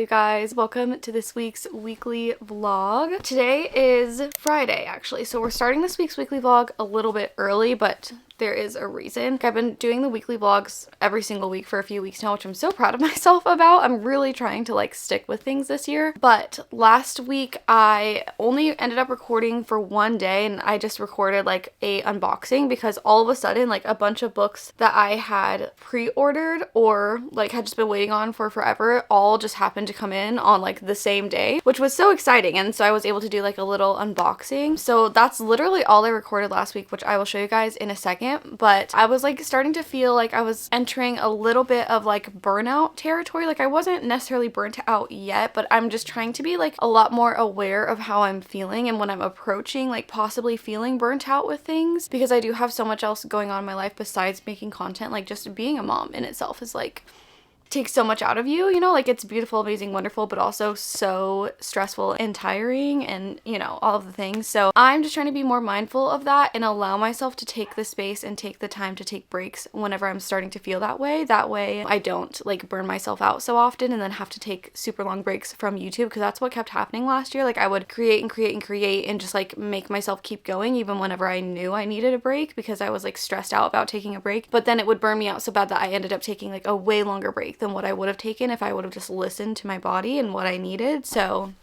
you guys, welcome to this week's weekly vlog. Today is Friday actually, so we're starting this week's weekly vlog a little bit early, but there is a reason. I've been doing the weekly vlogs every single week for a few weeks now, which I'm so proud of myself about. I'm really trying to stick with things this year. But last week I only ended up recording for one day, and I just recorded a unboxing because all of a sudden a bunch of books that I had pre-ordered or had just been waiting on for forever all just happened to come in on the same day, which was so exciting. And so I was able to do a little unboxing. So that's literally all I recorded last week, which I will show you guys in a second. But I was starting to feel like I was entering a little bit of burnout territory. I wasn't necessarily burnt out yet, but I'm just trying to be a lot more aware of how I'm feeling and when I'm approaching possibly feeling burnt out with things, because I do have so much else going on in my life besides making content. Just being a mom in itself is takes so much out of you, it's beautiful, amazing, wonderful, but also so stressful and tiring and, all of the things. So I'm just trying to be more mindful of that and allow myself to take the space and take the time to take breaks whenever I'm starting to feel that way. That way I don't burn myself out so often and then have to take super long breaks from YouTube, because that's what kept happening last year. I would create and just make myself keep going even whenever I knew I needed a break, because I was stressed out about taking a break, but then it would burn me out so bad that I ended up taking a way longer break than what I would have taken if I would have just listened to my body and what I needed. So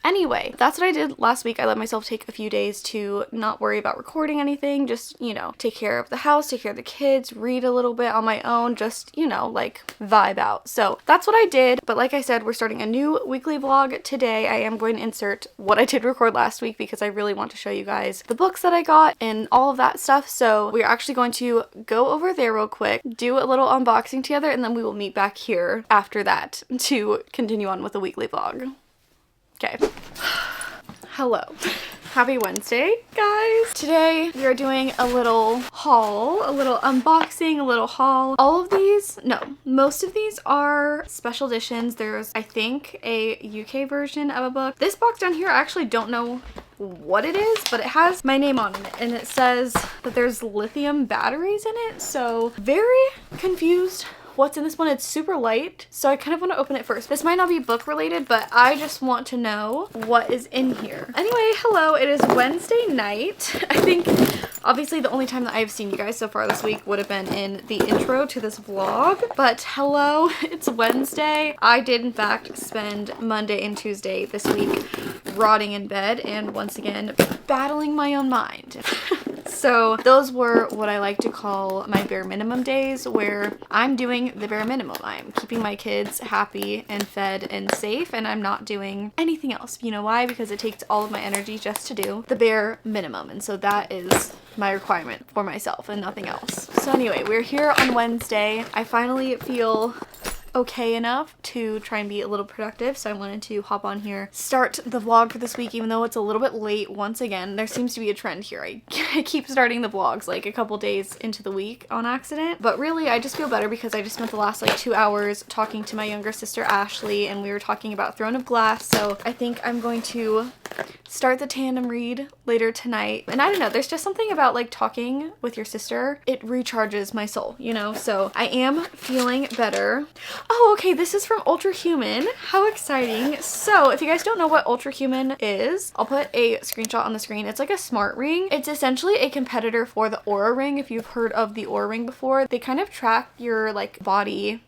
anyway, that's what I did last week. I let myself take a few days to not worry about recording anything, just, take care of the house, take care of the kids, read a little bit on my own, just, vibe out. So that's what I did. But like I said, we're starting a new weekly vlog today. I am going to insert what I did record last week because I really want to show you guys the books that I got and all of that stuff. So we're actually going to go over there real quick, do a little unboxing together, and then we will meet back here after that to continue on with the weekly vlog. Okay. Hello. Happy Wednesday, guys. Today we are doing a little haul, a little unboxing, a little haul. Most of these are special editions. There's, I think, a UK version of a book. This box down here, I actually don't know what it is, but it has my name on it, and it says that there's lithium batteries in it. So very confused what's in this one. It's super light, so I kind of want to open it first. This might not be book related, but I just want to know what is in here. Anyway, hello, it is Wednesday night. I think obviously the only time that I've seen you guys so far this week would have been in the intro to this vlog, but hello, it's Wednesday. I did in fact spend Monday and Tuesday this week rotting in bed and once again battling my own mind. So those were what I like to call my bare minimum days, where I'm doing the bare minimum. I'm keeping my kids happy and fed and safe, and I'm not doing anything else. You know why? Because it takes all of my energy just to do the bare minimum, and so that is my requirement for myself and nothing else. So anyway, we're here on Wednesday. I finally feel okay enough to try and be a little productive, so I wanted to hop on here, start the vlog for this week, even though it's a little bit late. Once again, there seems to be a trend here. I keep starting the vlogs a couple days into the week on accident, but really I just feel better because I just spent the last 2 hours talking to my younger sister Ashley, and we were talking about Throne of Glass. So I think I'm going to start the tandem read later tonight. And I don't know, there's just something about talking with your sister. It recharges my soul, so I am feeling better. Oh, okay, this is from Ultra Human. How exciting. So if you guys don't know what Ultra Human is, I'll put a screenshot on the screen. It's a smart ring. It's essentially a competitor for the Aura Ring. If you've heard of the Aura Ring before, they kind of track your body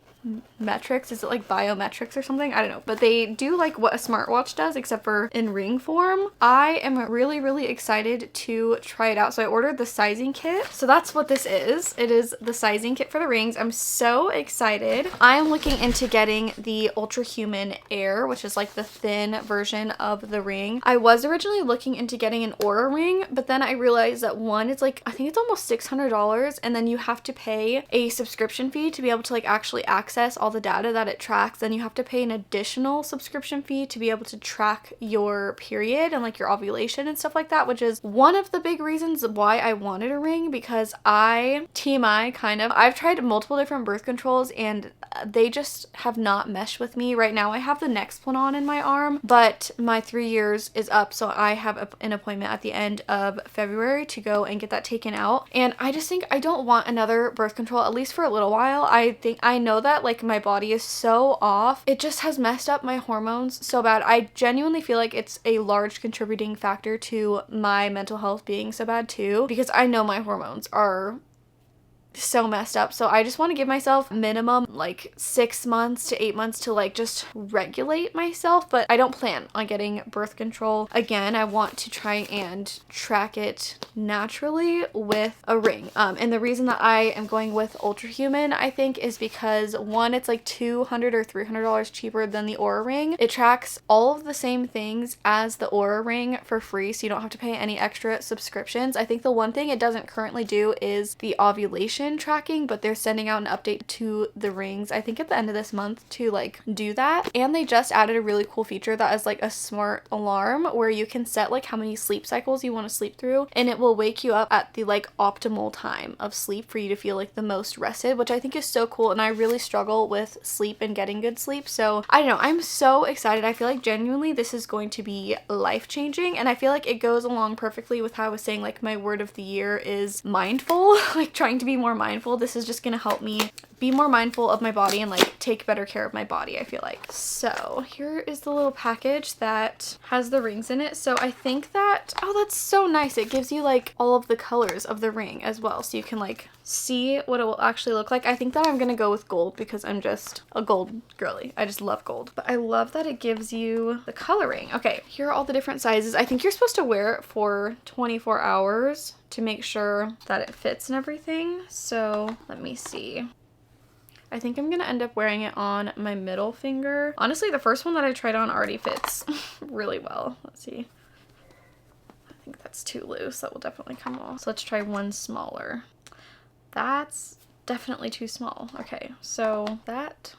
metrics. Is it biometrics or something? I don't know, but they do what a smartwatch does, except for in ring form. I am really excited to try it out. So I ordered the sizing kit. So that's what this is. It is the sizing kit for the rings. I'm so excited. I am looking into getting the Ultra Human Air, which is the thin version of the ring. I was originally looking into getting an Aura ring, but then I realized that one, it's I think it's almost $600, and then you have to pay a subscription fee to be able to actually access all the data that it tracks. Then you have to pay an additional subscription fee to be able to track your period and your ovulation and stuff like that, which is one of the big reasons why I wanted a ring, because TMI kind of, I've tried multiple different birth controls and they just have not meshed with me. Right now I have the Nexplanon in my arm, but my 3 years is up, so I have an appointment at the end of February to go and get that taken out. And I just think I don't want another birth control, at least for a little while. I know that like my body is so off. It just has messed up my hormones so bad. I genuinely feel like it's a large contributing factor to my mental health being so bad too, because I know my hormones are so messed up. So I just want to give myself minimum like 6 months to 8 months to like just regulate myself, but I don't plan on getting birth control again. I want to try and track it naturally with a ring. And the reason that I am going with Ultrahuman, I think, is because one, it's like $200 or $300 cheaper than the Oura Ring. It tracks all of the same things as the Oura Ring for free, so you don't have to pay any extra subscriptions. I think the one thing it doesn't currently do is the ovulation tracking, but they're sending out an update to the rings, I think at the end of this month, to like do that. And they just added a really cool feature that is like a smart alarm where you can set like how many sleep cycles you want to sleep through, and it will wake you up at the like optimal time of sleep for you to feel like the most rested, which I think is so cool. And I really struggle with sleep and getting good sleep, so I don't know, I'm so excited. I feel like genuinely this is going to be life-changing, and I feel like it goes along perfectly with how I was saying like my word of the year is mindful, like trying to be more mindful. This is just gonna help me be more mindful of my body and like take better care of my body, I feel like. So here is the little package that has the rings in it. So I think that, oh, that's so nice. It gives you like all of the colors of the ring as well, so you can like see what it will actually look like. I think that I'm gonna go with gold because I'm just a gold girly. I just love gold. But I love that it gives you the coloring. Okay, here are all the different sizes. I think you're supposed to wear it for 24 hours to make sure that it fits and everything. So let me see. I think I'm gonna end up wearing it on my middle finger. Honestly, the first one that I tried on already fits really well. Let's see. I think that's too loose. That will definitely come off. So let's try one smaller. That's definitely too small. Okay, so that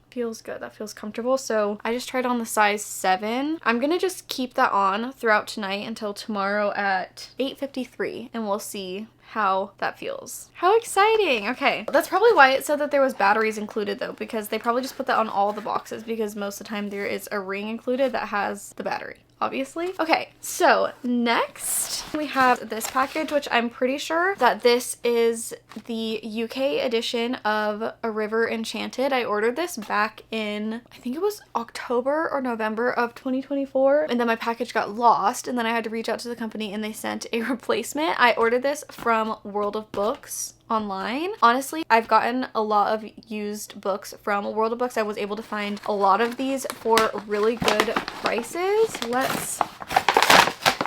feels good. That feels comfortable. So I just tried on the size 7. I'm gonna just keep that on throughout tonight until tomorrow at 8:53, and we'll see how that feels. How exciting. Okay, that's probably why it said that there was batteries included though, because they probably just put that on all the boxes, because most of the time there is a ring included that has the battery, obviously. Okay, so next we have this package, which I'm pretty sure that this is the UK edition of A River Enchanted. I ordered this back in, I think it was October or November of 2024, and then my package got lost, and then I had to reach out to the company and they sent a replacement. I ordered this from World of Books online. Honestly, I've gotten a lot of used books from World of Books. I was able to find a lot of these for really good prices. Let's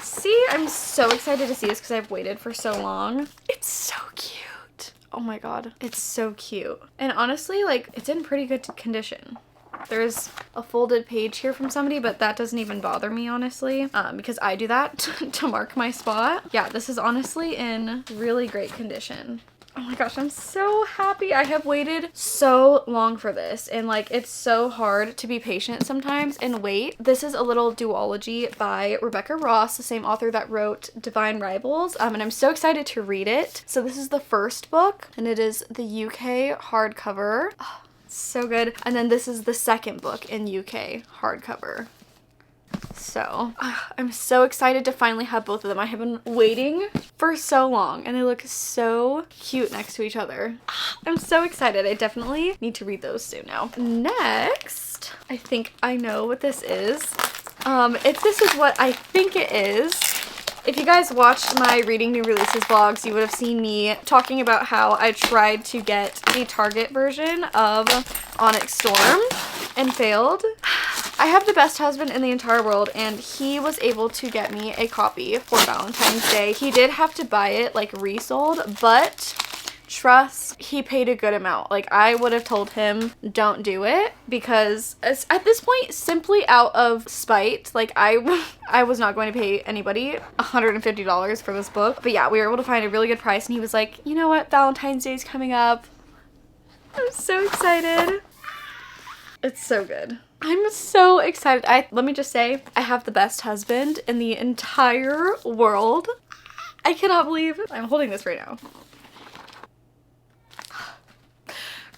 see. I'm so excited to see this because I've waited for so long. It's so cute. Oh my god, it's so cute. And honestly, like, it's in pretty good condition. There's a folded page here from somebody, but that doesn't even bother me, honestly, because I do that to mark my spot. Yeah, this is honestly in really great condition. Oh my gosh, I'm so happy. I have waited so long for this, and like, it's so hard to be patient sometimes and wait. This is a little duology by Rebecca Ross, the same author that wrote Divine Rivals, and I'm so excited to read it. So this is the first book, and it is the UK hardcover. Oh, so good. And then this is the second book in UK hardcover. So I'm so excited to finally have both of them. I have been waiting for so long, and they look so cute next to each other. I'm so excited. I definitely need to read those soon now. Next, I think I know what this is. If this is what I think it is, if you guys watched my reading new releases vlogs, you would have seen me talking about how I tried to get a Target version of Onyx Storm and failed. I have the best husband in the entire world, and he was able to get me a copy for Valentine's Day. He did have to buy it like resold, but trust, he paid a good amount. Like, I would have told him don't do it, because at this point, simply out of spite, like, I was not going to pay anybody $150 for this book. But yeah, we were able to find a really good price, and he was like, you know what, Valentine's Day is coming up. I'm so excited. It's so good. I'm so excited. Let me just say, I have the best husband in the entire world. I cannot believe I'm holding this right now.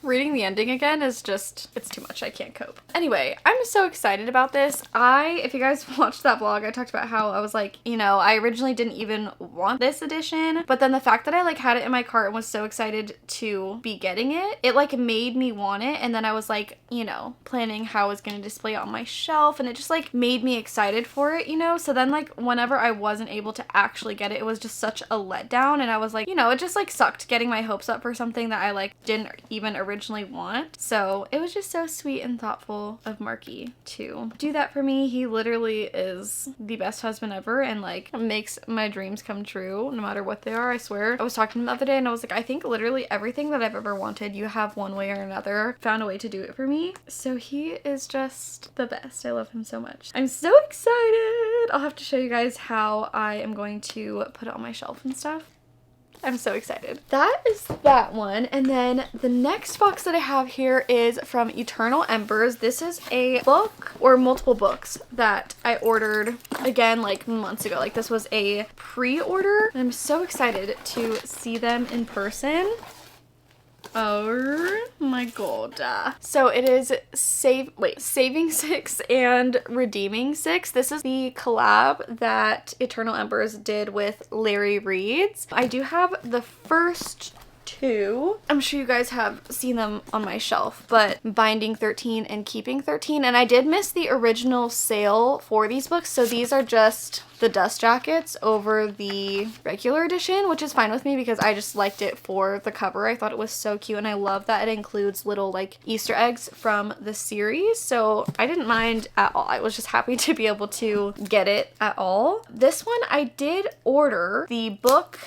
Reading the ending again is just, it's too much. I can't cope. Anyway, I'm so excited about this. If you guys watched that vlog, I talked about how I was like, you know, I originally didn't even want this edition, but then the fact that I like had it in my cart and was so excited to be getting it, it like made me want it. And then I was like, you know, planning how I was going to display it on my shelf, and it just like made me excited for it, you know? So then like whenever I wasn't able to actually get it, it was just such a letdown, and I was like, you know, it just like sucked getting my hopes up for something that I like didn't even originally want. So it was just so sweet and thoughtful of Marky to do that for me. He literally is the best husband ever, and like makes my dreams come true no matter what they are. I swear. I was talking to him the other day and I was like, I think literally everything that I've ever wanted, you have one way or another found a way to do it for me. So he is just the best. I love him so much. I'm so excited. I'll have to show you guys how I am going to put it on my shelf and stuff. I'm so excited. That is that one. And then the next box that I have here is from Eternal Embers. This is a book, or multiple books, that I ordered again like months ago. Like this was a pre-order. I'm so excited to see them in person. Oh my god. So it is Saving 6 and Redeeming 6. This is the collab that Eternal Embers did with Larry Reads. I do have the first two. I'm sure you guys have seen them on my shelf, but Binding 13 and Keeping 13. And I did miss the original sale for these books, so these are just the dust jackets over the regular edition, which is fine with me because I just liked it for the cover. I thought it was so cute, and I love that it includes little like Easter eggs from the series, so I didn't mind at all. I was just happy to be able to get it at all. This one I did order the book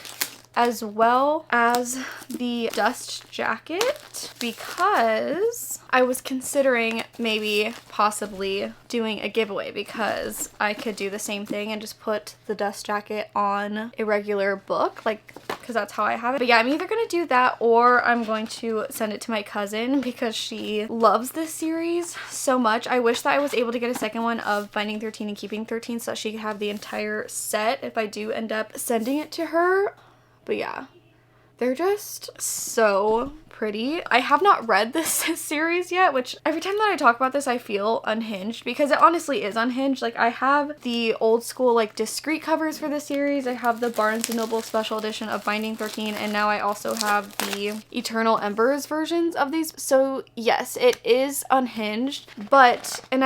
as well as the dust jacket because I was considering maybe possibly doing a giveaway, because I could do the same thing and just put the dust jacket on a regular book, like, because that's how I have it. But yeah, I'm either gonna do that or I'm going to send it to my cousin because she loves this series so much. I wish that I was able to get a second one of Binding 13 and Keeping 13 so that she could have the entire set if I do end up sending it to her. But yeah, they're just so pretty. I have not read this series yet, which every time that I talk about this I feel unhinged, because it honestly is unhinged. Like, I have the old school like discreet covers for the series, I have the Barnes & Noble special edition of Binding 13, and now I also have the Eternal Embers versions of these. So yes, it is unhinged, but, and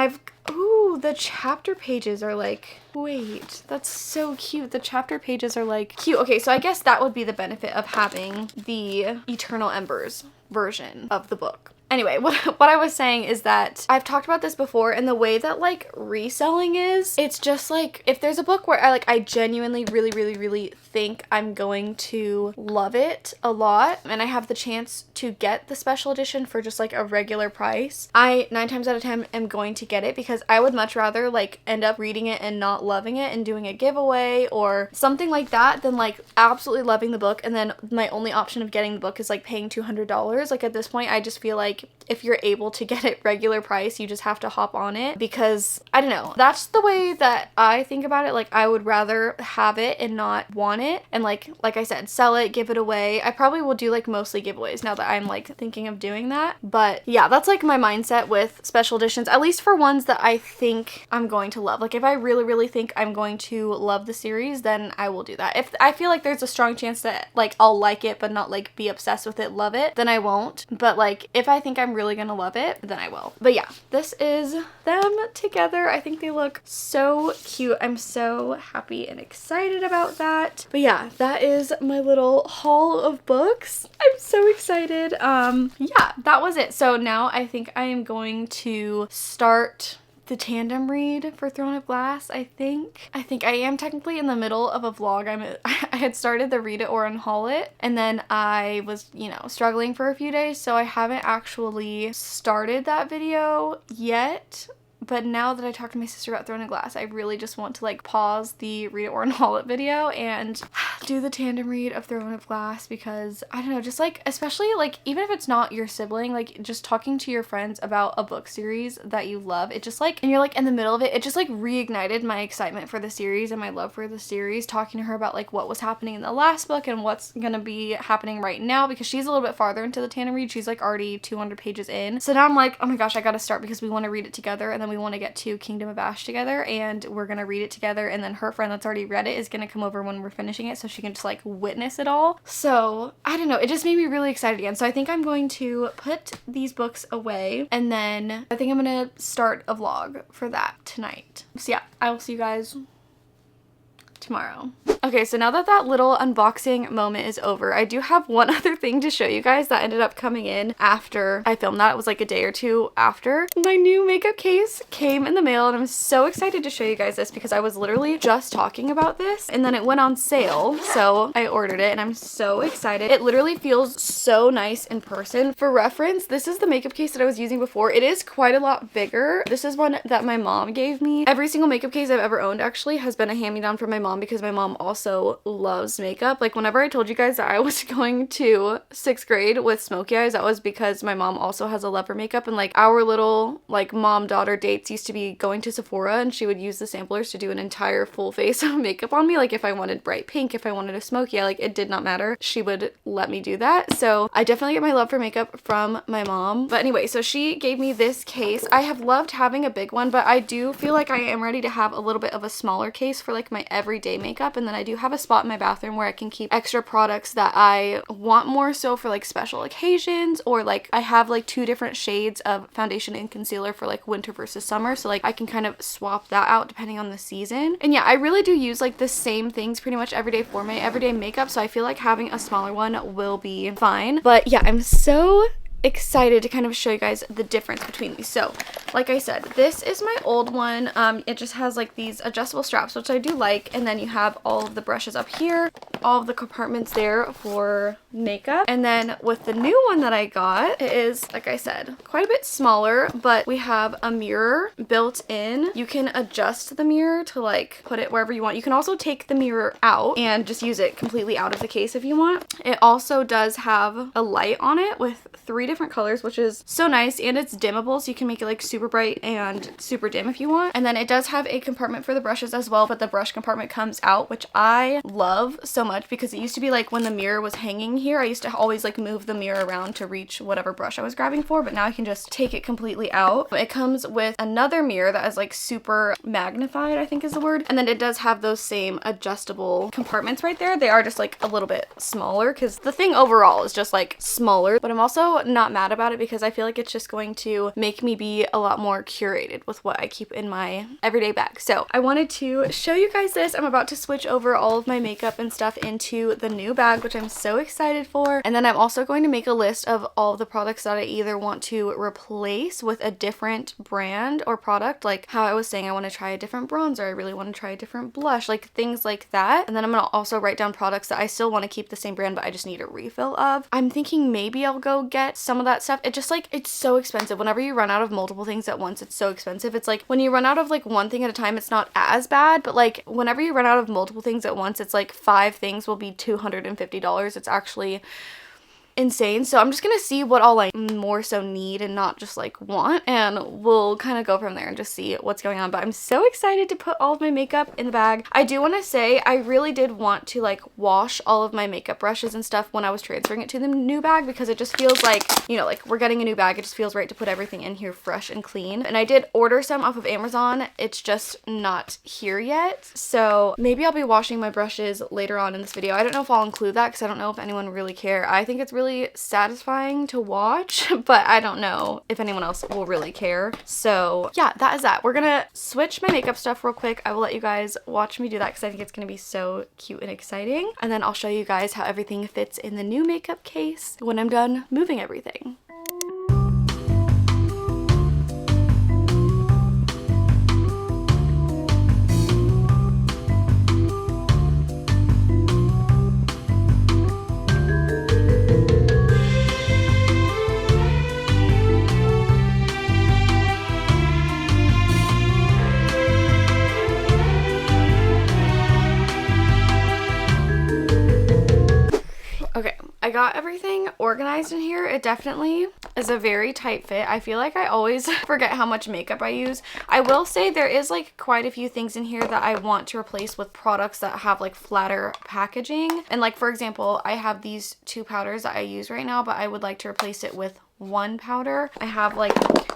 ooh, the chapter pages are like, wait, that's so cute. The chapter pages are like cute. Okay, so I guess that would be the benefit of having the Eternal Embers version of the book. Anyway, what I was saying is that I've talked about this before, and the way that like reselling is, it's just like, if there's a book where I genuinely really think I'm going to love it a lot, and I have the chance to get the special edition for just like a regular price, I 9 times out of 10 am going to get it, because I would much rather like end up reading it and not loving it and doing a giveaway or something like that than like absolutely loving the book and then my only option of getting the book is like paying $200. Like, at this point I just feel like if you're able to get it regular price, you just have to hop on it, because I don't know, that's the way that I think about it. Like, I would rather have it and not want it, and like I said, sell it, give it away. I probably will do like mostly giveaways now that I'm like thinking of doing that. But yeah, that's like my mindset with special editions, at least for ones that I think I'm going to love. Like, if I really think I'm going to love the series, then I will do that. If I feel like there's a strong chance that like I'll like it but not like be obsessed with it, love it, then I won't. But like, if I think I'm really gonna love it, then I will. But yeah, this is them together. I think they look so cute. I'm so happy and excited about that. But yeah, that is my little haul of books. I'm so excited. Yeah, that was it. So now I think I am going to start the tandem read for Throne of Glass. I think I am technically in the middle of a vlog. I had started the read it or unhaul it, and then I was, you know, struggling for a few days, so I haven't actually started that video yet. but now that I talked to my sister about Throne of Glass, I really just want to like pause the read it or unhaul it video and do the tandem read of Throne of Glass, because I don't know, just like, especially like even if it's not your sibling, like just talking to your friends about a book series that you love, it just like, and you're like in the middle of it, it just like reignited my excitement for the series and my love for the series, talking to her about like what was happening in the last book and what's gonna be happening right now, because she's a little bit farther into the tandem read. She's like already 200 pages in. So now I'm like, oh my gosh, I gotta start, because we want to read it together, and then we want to get to Kingdom of Ash together, and we're gonna read it together, and then her friend that's already read it is gonna come over when we're finishing it so she can just like witness it all. So I don't know, it just made me really excited again. So I think I'm going to put these books away, and then I think I'm gonna start a vlog for that tonight. So yeah, I will see you guys tomorrow. Okay, so now that that little unboxing moment is over, I do have one other thing to show you guys that ended up coming in after I filmed that. It was like a day or two after. My new makeup case came in the mail, and I'm so excited to show you guys this because I was literally just talking about this, and then it went on sale, so I ordered it, and I'm so excited. It literally feels so nice in person. For reference, this is the makeup case that I was using before. It is quite a lot bigger. This is one that my mom gave me. Every single makeup case I've ever owned actually has been a hand-me-down from my mom, because my mom also loves makeup. Like whenever I told you guys that I was going to 6th grade with smoky eyes, that was because my mom also has a love for makeup, and like our little like mom-daughter dates used to be going to Sephora, and she would use the samplers to do an entire full face of makeup on me. Like if I wanted bright pink, if I wanted a smoky eye, like it did not matter. She would let me do that. So I definitely get my love for makeup from my mom. But anyway, so she gave me this case. I have loved having a big one, but I do feel like I am ready to have a little bit of a smaller case for like my everyday makeup. And then I do have a spot in my bathroom where I can keep extra products that I want more so for like special occasions, or like I have like 2 different shades of foundation and concealer for like winter versus summer, so like I can kind of swap that out depending on the season. And yeah, I really do use like the same things pretty much every day for my everyday makeup, so I feel like having a smaller one will be fine. But yeah, I'm so excited to kind of show you guys the difference between these. So like I said, this is my old one. It just has like these adjustable straps, which I do like, and then you have all of the brushes up here, all of the compartments there for makeup. And then with the new one that I got, it is, like I said, quite a bit smaller, but we have a mirror built in. You can adjust the mirror to like put it wherever you want. You can also take the mirror out and just use it completely out of the case if you want. It also does have a light on it with 3 different colors, which is so nice, and it's dimmable, so you can make it like super bright and super dim if you want. And then it does have a compartment for the brushes as well, but the brush compartment comes out, which I love so much, because it used to be like when the mirror was hanging here, I used to always like move the mirror around to reach whatever brush I was grabbing for, but now I can just take it completely out. It comes with another mirror that is like super magnified, I think is the word, and then it does have those same adjustable compartments right there. They are just like a little bit smaller, because the thing overall is just like smaller, but I'm also not mad about it, because I feel like it's just going to make me be a lot more curated with what I keep in my everyday bag. So I wanted to show you guys this. I'm about to switch over all of my makeup and stuff into the new bag, which I'm so excited for. And then I'm also going to make a list of all of the products that I either want to replace with a different brand or product, like how I was saying I want to try a different bronzer, I really want to try a different blush, like things like that. And then I'm going to also write down products that I still want to keep the same brand, but I just need a refill of. I'm thinking maybe I'll go get some of that stuff. It just like, it's so expensive. Whenever you run out of multiple things at once, it's so expensive. It's like when you run out of like one thing at a time, it's not as bad, but like whenever you run out of multiple things at once, it's like 5 things will be $250. It's actually insane. So I'm just gonna see what I'll like more so need and not just like want, and we'll kind of go from there and just see what's going on. But I'm so excited to put all of my makeup in the bag. I do want to say I really did want to like wash all of my makeup brushes and stuff when I was transferring it to the new bag, because it just feels like, you know, like we're getting a new bag, it just feels right to put everything in here fresh and clean. And I did order some off of Amazon, it's just not here yet, so maybe I'll be washing my brushes later on in this video. I don't know if I'll include that, because I don't know if anyone really care. I think it's really satisfying to watch, but I don't know if anyone else will really care. So yeah, that is that. We're gonna switch my makeup stuff real quick. I will let you guys watch me do that, because I think it's gonna be so cute and exciting. And then I'll show you guys how everything fits in the new makeup case when I'm done moving everything. got everything organized in here. It definitely is a very tight fit. I feel like I always forget how much makeup I use. I will say there is like quite a few things in here that I want to replace with products that have like flatter packaging. And like, for example, I have these 2 powders that I use right now, but I would like to replace it with 1 powder. I have like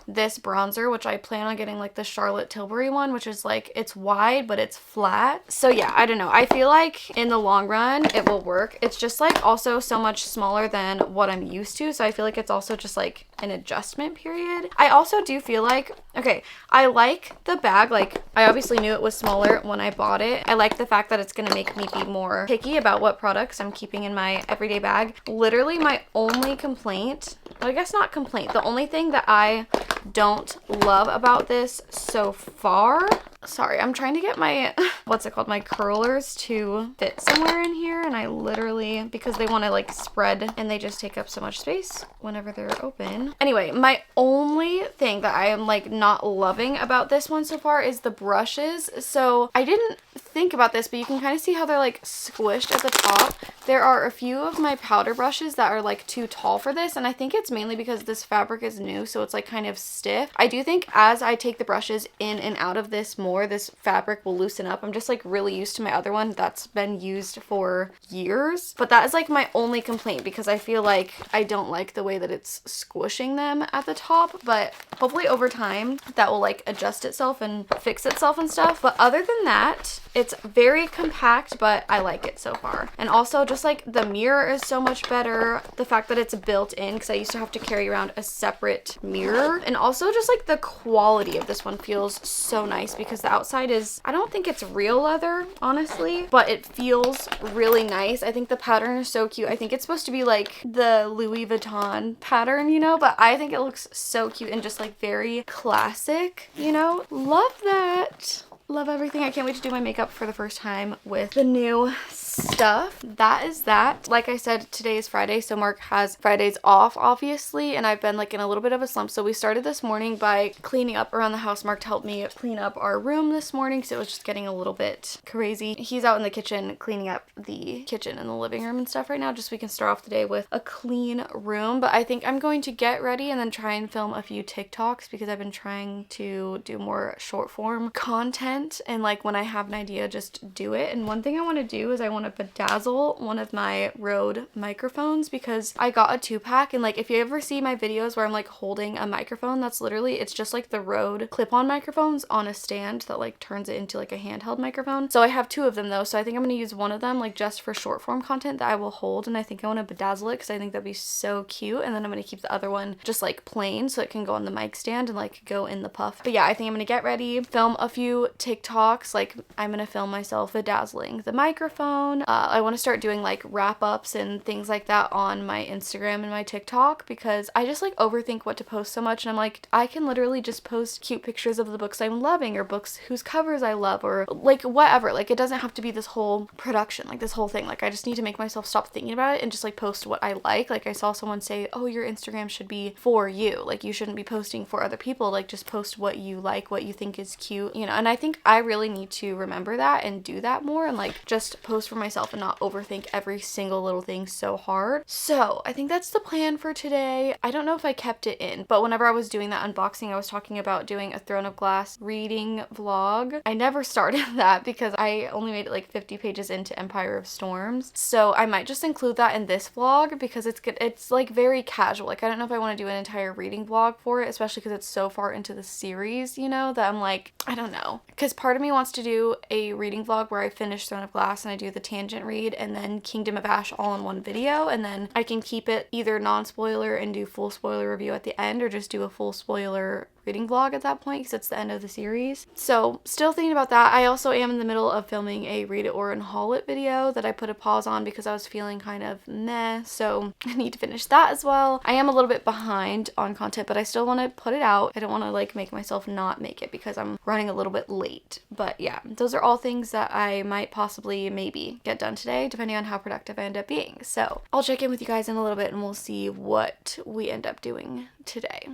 this bronzer, which I plan on getting like the Charlotte Tilbury one, which is like, it's wide but it's flat. So yeah, I don't know, I feel like in the long run it will work. It's just like also so much smaller than what I'm used to, so I feel like it's also just like an adjustment period. I also do feel like, okay, I like the bag. Like, I obviously knew it was smaller when I bought it. I like the fact that it's gonna make me be more picky about what products I'm keeping in my everyday bag. Literally my only complaint, well, I guess not complaint, the only thing that I don't love about this so far, sorry, I'm trying to get my, what's it called, my curlers to fit somewhere in here, and I literally, because they want to like spread and they just take up so much space whenever they're open. Anyway, my only thing that I am like not loving about this one so far is the brushes. So I didn't think about this, but you can kind of see how they're like squished at the top. There are a few of my powder brushes that are like too tall for this, and I think it's mainly because this fabric is new, so it's like kind of stiff. I do think as I take the brushes in and out of this more, this fabric will loosen up. I'm just like really used to my other one that's been used for years, but that is like my only complaint, because I feel like I don't like the way that it's squishing them at the top, but hopefully over time that will like adjust itself and fix itself and stuff. But other than that, it's very compact, but I like it so far. And also just like the mirror is so much better. The fact that it's built in, because I used to have to carry around a separate mirror. And also just like the quality of this one feels so nice, because the outside is, I don't think it's real leather, honestly, but it feels really nice. I think the pattern is so cute. I think it's supposed to be like the Louis Vuitton pattern, you know, but I think it looks so cute and just like very classic, you know? Love that. Love everything. I can't wait to do my makeup for the first time with the new stuff. That is that. Like I said, today is Friday, so Mark has Fridays off, obviously, and I've been like in a little bit of a slump. So we started this morning by cleaning up around the house. Mark helped me clean up our room this morning because it was just getting a little bit crazy. He's out in the kitchen cleaning up the kitchen and the living room and stuff right now, just so we can start off the day with a clean room. But I think I'm going to get ready and then try and film a few TikToks, because I've been trying to do more short form content, and like when I have an idea, just do it. And one thing I want to do is I want to bedazzle one of my Rode microphones, because I got a 2-pack, and like if you ever see my videos where I'm like holding a microphone, that's literally, it's just like the Rode clip-on microphones on a stand that like turns it into like a handheld microphone. So I have 2 of them though, so I think I'm going to use one of them like just for short form content that I will hold, and I think I want to bedazzle it because I think that'd be so cute. And then I'm going to keep the other one just like plain so it can go on the mic stand and like go in the puff. But yeah, I think I'm going to get ready, film a few TikToks. Like I'm going to film myself bedazzling the microphone. I want to start doing like wrap-ups and things like that on my Instagram and my TikTok, because I just like overthink what to post so much, and I'm like, I can literally just post cute pictures of the books I'm loving, or books whose covers I love, or like whatever. Like it doesn't have to be this whole production, like this whole thing. Like I just need to make myself stop thinking about it and just like post what I like. Like I saw someone say, oh, your Instagram should be for you, like you shouldn't be posting for other people, like just post what you like, what you think is cute, you know. And I think I really need to remember that and do that more, and like just post for myself and not overthink every single little thing so hard. So I think that's the plan for today. I don't know if I kept it in, but whenever I was doing that unboxing, I was talking about doing a Throne of Glass reading vlog. I never started that because I only made it like 50 pages into Empire of Storms. So I might just include that in this vlog, because it's good. It's like very casual. Like I don't know if I want to do an entire reading vlog for it, especially because it's so far into the series, you know, that I'm like, I don't know. Because part of me wants to do a reading vlog where I finish Throne of Glass and I do the tangent read and then Kingdom of Ash all in one video, and then I can keep it either non-spoiler and do full spoiler review at the end, or just do a full spoiler reading vlog at that point, because it's the end of the series. So still thinking about that. I also am in the middle of filming a read it or unhaul it video that I put a pause on because I was feeling kind of meh, so I need to finish that as well. I am a little bit behind on content, but I still want to put it out. I don't want to like make myself not make it because I'm running a little bit late. But yeah, those are all things that I might possibly maybe get done today, depending on how productive I end up being. So I'll check in with you guys in a little bit and we'll see what we end up doing today.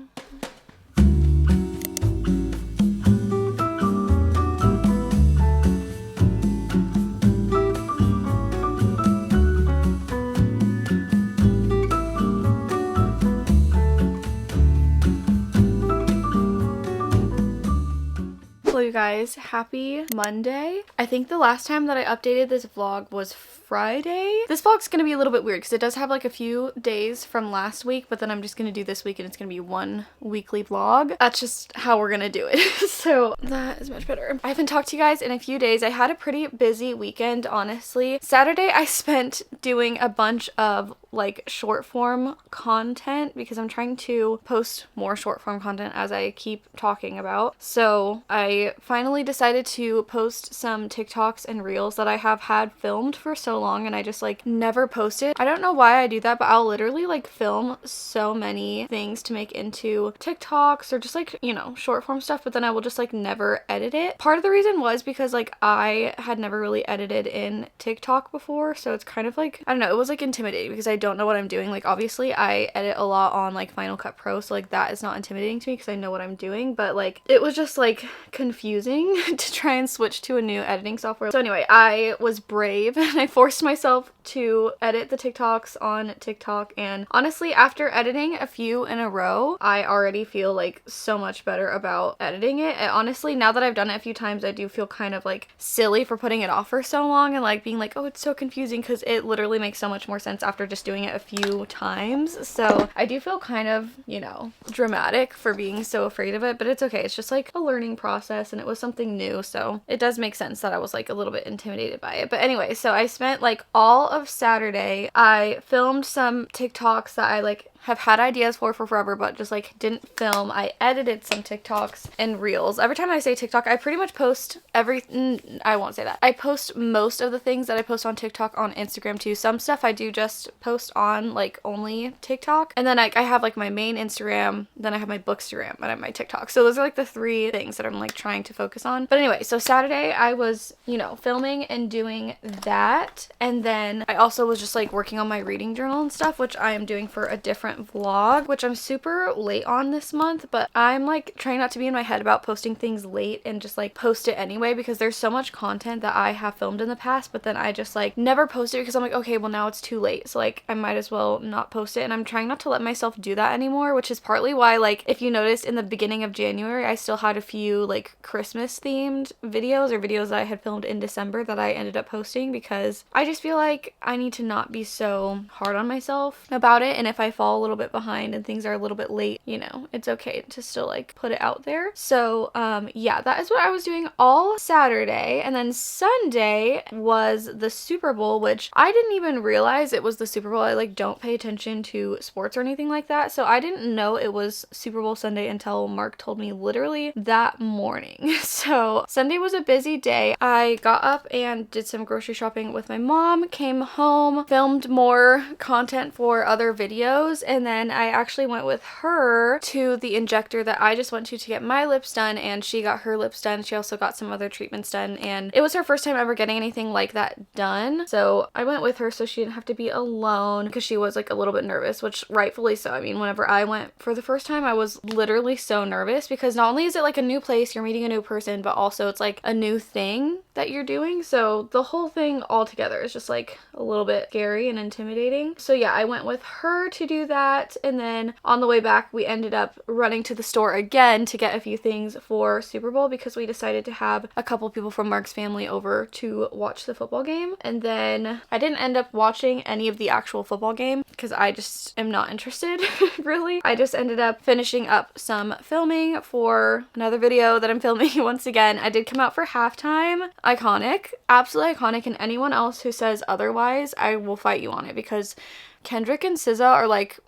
you guys, happy Monday. I think the last time that I updated this vlog was Friday. This vlog's gonna be a little bit weird because it does have like a few days from last week, but then I'm just gonna do this week and it's gonna be one weekly vlog. That's just how we're gonna do it. So that is much better. I haven't talked to you guys in a few days. I had a pretty busy weekend, honestly. Saturday I spent doing a bunch of like short form content because I'm trying to post more short form content as I keep talking about. So I finally decided to post some TikToks and reels that I have had filmed for so long and I just like never posted. I don't know why I do that, but I'll literally like film so many things to make into TikToks or just like, you know, short form stuff, but then I will just like never edit it. Part of the reason was because like I had never really edited in TikTok before, so it's kind of like, I don't know, it was like intimidating because I don't know what I'm doing. Like obviously I edit a lot on like Final Cut Pro, so like that is not intimidating to me because I know what I'm doing, but like it was just like confusing to try and switch to a new editing software. So anyway, I was brave and I forced myself to edit the TikToks on TikTok, and honestly after editing a few in a row I already feel like so much better about editing it. And honestly, now that I've done it a few times, I do feel kind of like silly for putting it off for so long and like being like, oh, it's so confusing, because it literally makes so much more sense after just doing it a few times. So I do feel kind of, you know, dramatic for being so afraid of it, but it's okay. It's just like a learning process and it was something new, so it does make sense that I was like a little bit intimidated by it. But anyway, so I spent like all of Saturday, I filmed some TikToks that I like have had ideas for forever but just like didn't film. I edited some TikToks and reels. Every time I say TikTok, I pretty much post I won't say that. I post most of the things that I post on TikTok on Instagram too. Some stuff I do just post on like only TikTok, and then I have like my main Instagram, then I have my Bookstagram, and I have my TikTok. So those are like the three things that I'm like trying to focus on. But anyway, so Saturday I was, you know, filming and doing that, and then I also was just like working on my reading journal and stuff, which I am doing for a different vlog, which I'm super late on this month, but I'm like trying not to be in my head about posting things late and just like post it anyway, because there's so much content that I have filmed in the past, but then I just like never post it because I'm like, okay, well now it's too late, so like I might as well not post it. And I'm trying not to let myself do that anymore, which is partly why, like, if you noticed in the beginning of January I still had a few like Christmas themed videos or videos that I had filmed in December that I ended up posting, because I just feel like I need to not be so hard on myself about it, and if I fall a little bit behind and things are a little bit late, you know, it's okay to still like put it out there. So yeah, that is what I was doing all Saturday. And then Sunday was the Super Bowl, which I didn't even realize it was the Super Bowl. I like don't pay attention to sports or anything like that, so I didn't know it was Super Bowl Sunday until Mark told me literally that morning. So Sunday was a busy day. I got up and did some grocery shopping with my mom, came home, filmed more content for other videos, and then I actually went with her to the injector that I just went to get my lips done, and she got her lips done. She also got some other treatments done, and it was her first time ever getting anything like that done, so I went with her so she didn't have to be alone, because she was like a little bit nervous, which rightfully so. I mean, whenever I went for the first time I was literally so nervous, because not only is it like a new place, you're meeting a new person, but also it's like a new thing that you're doing, so the whole thing all together is just like a little bit scary and intimidating. So yeah, I went with her to do that, and then on the way back we ended up running to the store again to get a few things for Super Bowl, because we decided to have a couple people from Mark's family over to watch the football game. And then I didn't end up watching any of the actual football game because I just am not interested really. I just ended up finishing up some filming for another video that I'm filming once again. I did come out for halftime. Iconic, absolutely iconic, and anyone else who says otherwise, I will fight you on it, because Kendrick and SZA are like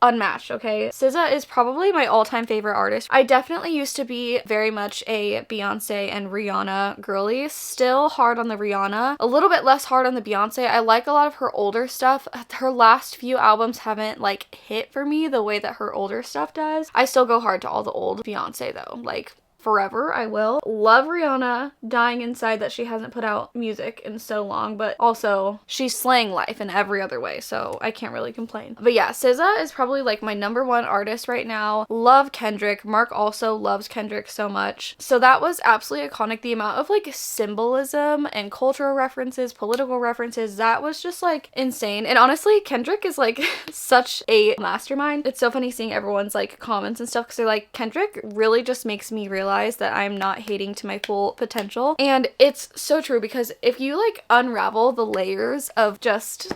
unmatched, okay? SZA is probably my all-time favorite artist. I definitely used to be very much a Beyonce and Rihanna girly. Still hard on the Rihanna, a little bit less hard on the Beyonce. I like a lot of her older stuff. Her last few albums haven't like hit for me the way that her older stuff does. I still go hard to all the old Beyonce though, like forever. I will. Love Rihanna, dying inside that she hasn't put out music in so long, but also she's slaying life in every other way, so I can't really complain. But yeah, SZA is probably like my #1 artist right now. Love Kendrick. Mark also loves Kendrick so much. So that was absolutely iconic. The amount of like symbolism and cultural references, political references, that was just like insane. And honestly, Kendrick is like such a mastermind. It's so funny seeing everyone's like comments and stuff because they're like, Kendrick really just makes me realize that I'm not hating to my full potential. And it's so true because if you like unravel the layers of just,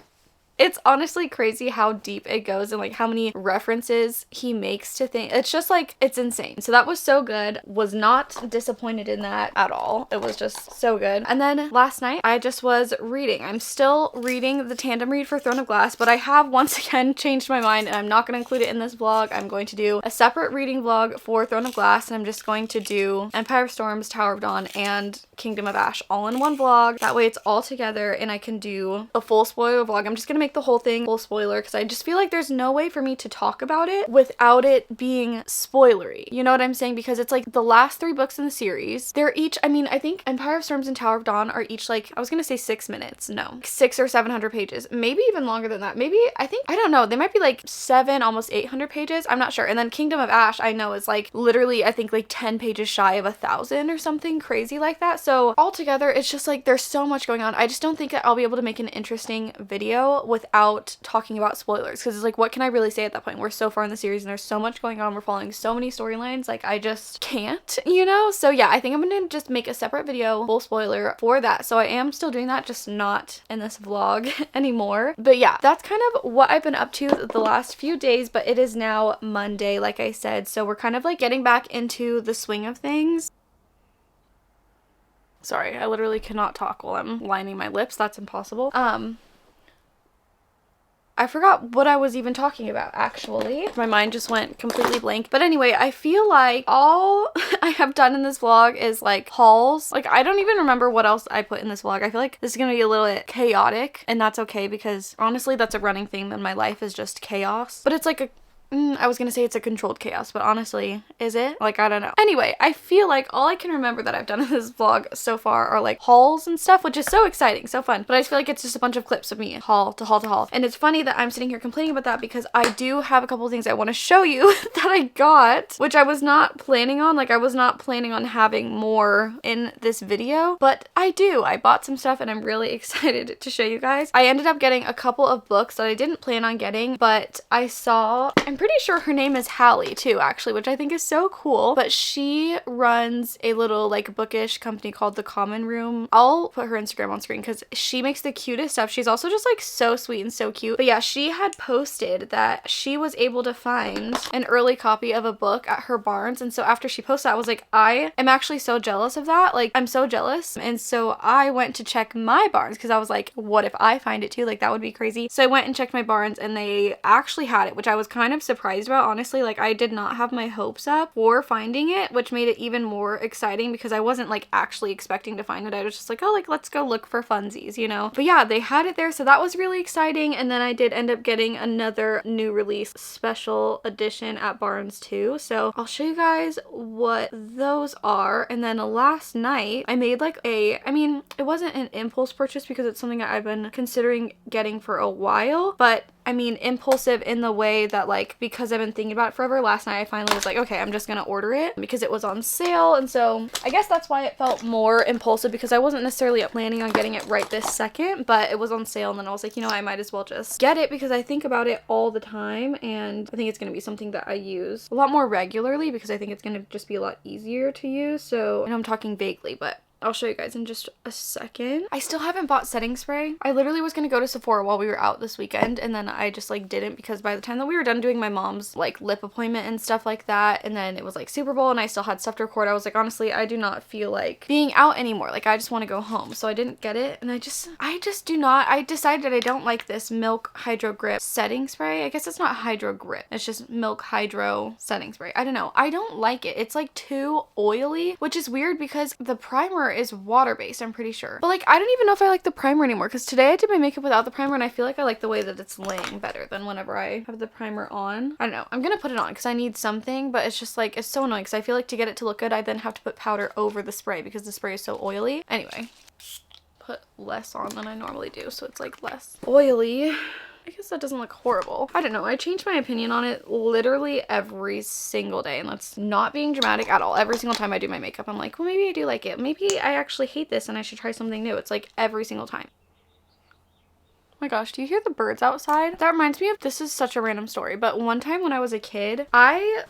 it's honestly crazy how deep it goes and like how many references he makes to things. It's just like, it's insane. So that was so good. Was not disappointed in that at all. It was just so good. And then last night I just was reading. I'm still reading the tandem read for Throne of Glass, but I have once again changed my mind and I'm not going to include it in this vlog. I'm going to do a separate reading vlog for Throne of Glass and I'm just going to do Empire of Storms, Tower of Dawn, and Kingdom of Ash all in one vlog. That way it's all together and I can do a full spoiler vlog. I'm just going to make the whole thing full spoiler because I just feel like there's no way for me to talk about it without it being spoilery. You know what I'm saying? Because it's like the last 3 books in the series. They're each, I mean, I think Empire of Storms and Tower of Dawn are each like, I was gonna say 6 minutes. No, 600 or 700 pages. Maybe even longer than that. Maybe, I think, I don't know. They might be like 7, almost 800 pages. I'm not sure. And then Kingdom of Ash, I know is like literally, I think like 10 pages shy of 1,000 or something crazy like that. So altogether, it's just like, there's so much going on. I just don't think that I'll be able to make an interesting video without talking about spoilers because it's like, what can I really say at that point? We're so far in the series and there's so much going on. We're following so many storylines. Like, I just can't, you know? So yeah, I think I'm gonna just make a separate video, full spoiler for that. So I am still doing that, just not in this vlog anymore. But yeah, that's kind of what I've been up to the last few days, but it is now Monday, like I said. So we're kind of like getting back into the swing of things. Sorry, I literally cannot talk while I'm lining my lips. That's impossible. I forgot what I was even talking about, actually. My mind just went completely blank. But anyway, I feel like all I have done in this vlog is like hauls. Like, I don't even remember what else I put in this vlog. I feel like this is gonna be a little bit chaotic, and that's okay because honestly, that's a running theme in my life is just chaos. But it's like a I was gonna say it's a controlled chaos, but honestly, is it? Like, I don't know. Anyway, I feel like all I can remember that I've done in this vlog so far are like hauls and stuff, which is so exciting, so fun. But I just feel like it's just a bunch of clips of me haul to haul to haul. And it's funny that I'm sitting here complaining about that because I do have a couple of things I want to show you that I got, which I was not planning on. Like, I was not planning on having more in this video, but I do. I bought some stuff and I'm really excited to show you guys. I ended up getting a couple of books that I didn't plan on getting, but I saw, I'm pretty sure her name is Hallie too, actually, which I think is so cool. But she runs a little like bookish company called The Common Room. I'll put her Instagram on screen because she makes the cutest stuff. She's also just like so sweet and so cute. But yeah, she had posted that she was able to find an early copy of a book at her Barnes. And so after she posted that, I was like, I am actually so jealous of that. Like, I'm so jealous. And so I went to check my Barnes because I was like, what if I find it too? Like, that would be crazy. So I went and checked my Barnes and they actually had it, which I was kind of surprised about, honestly. Like, I did not have my hopes up for finding it, which made it even more exciting because I wasn't like actually expecting to find it. I was just like, oh, like, let's go look for funsies, you know? But yeah, they had it there, so that was really exciting. And then I did end up getting another new release special edition at Barnes too, so I'll show you guys what those are. And then last night I made like I mean, it wasn't an impulse purchase because it's something that I've been considering getting for a while, but I mean, impulsive in the way that, like, because I've been thinking about it forever, last night I finally was like, okay, I'm just gonna order it because it was on sale. And so I guess that's why it felt more impulsive, because I wasn't necessarily planning on getting it right this second, but it was on sale. And then I was like, you know, I might as well just get it because I think about it all the time. And I think it's gonna be something that I use a lot more regularly because I think it's gonna just be a lot easier to use. So, and I'm talking vaguely, but I'll show you guys in just a second. I still haven't bought setting spray. I literally was gonna go to Sephora while we were out this weekend, and then I just like didn't, because by the time that we were done doing my mom's like lip appointment and stuff like that, and then it was like Super Bowl and I still had stuff to record, I was like, honestly, I do not feel like being out anymore. Like, I just want to go home. So I didn't get it, and I just do not. I decided I don't like this Milk Hydro Grip setting spray. I guess it's not Hydro Grip. It's just Milk Hydro setting spray. I don't know. I don't like it. It's like too oily, which is weird because the primer primer is water-based, I'm pretty sure. But like, I don't even know if I like the primer anymore because today I did my makeup without the primer and I feel like I like the way that it's laying better than whenever I have the primer on. I don't know. I'm gonna put it on because I need something, but it's just like, it's so annoying because I feel like to get it to look good, I then have to put powder over the spray because the spray is so oily. Anyway, put less on than I normally do, so it's like less oily. I guess that doesn't look horrible. I don't know. I change my opinion on it literally every single day, and that's not being dramatic at all. Every single time I do my makeup, I'm like, well, maybe I do like it. Maybe I actually hate this and I should try something new. It's like every single time. Oh my gosh, do you hear the birds outside? That reminds me of, this is such a random story, but one time when I was a kid, I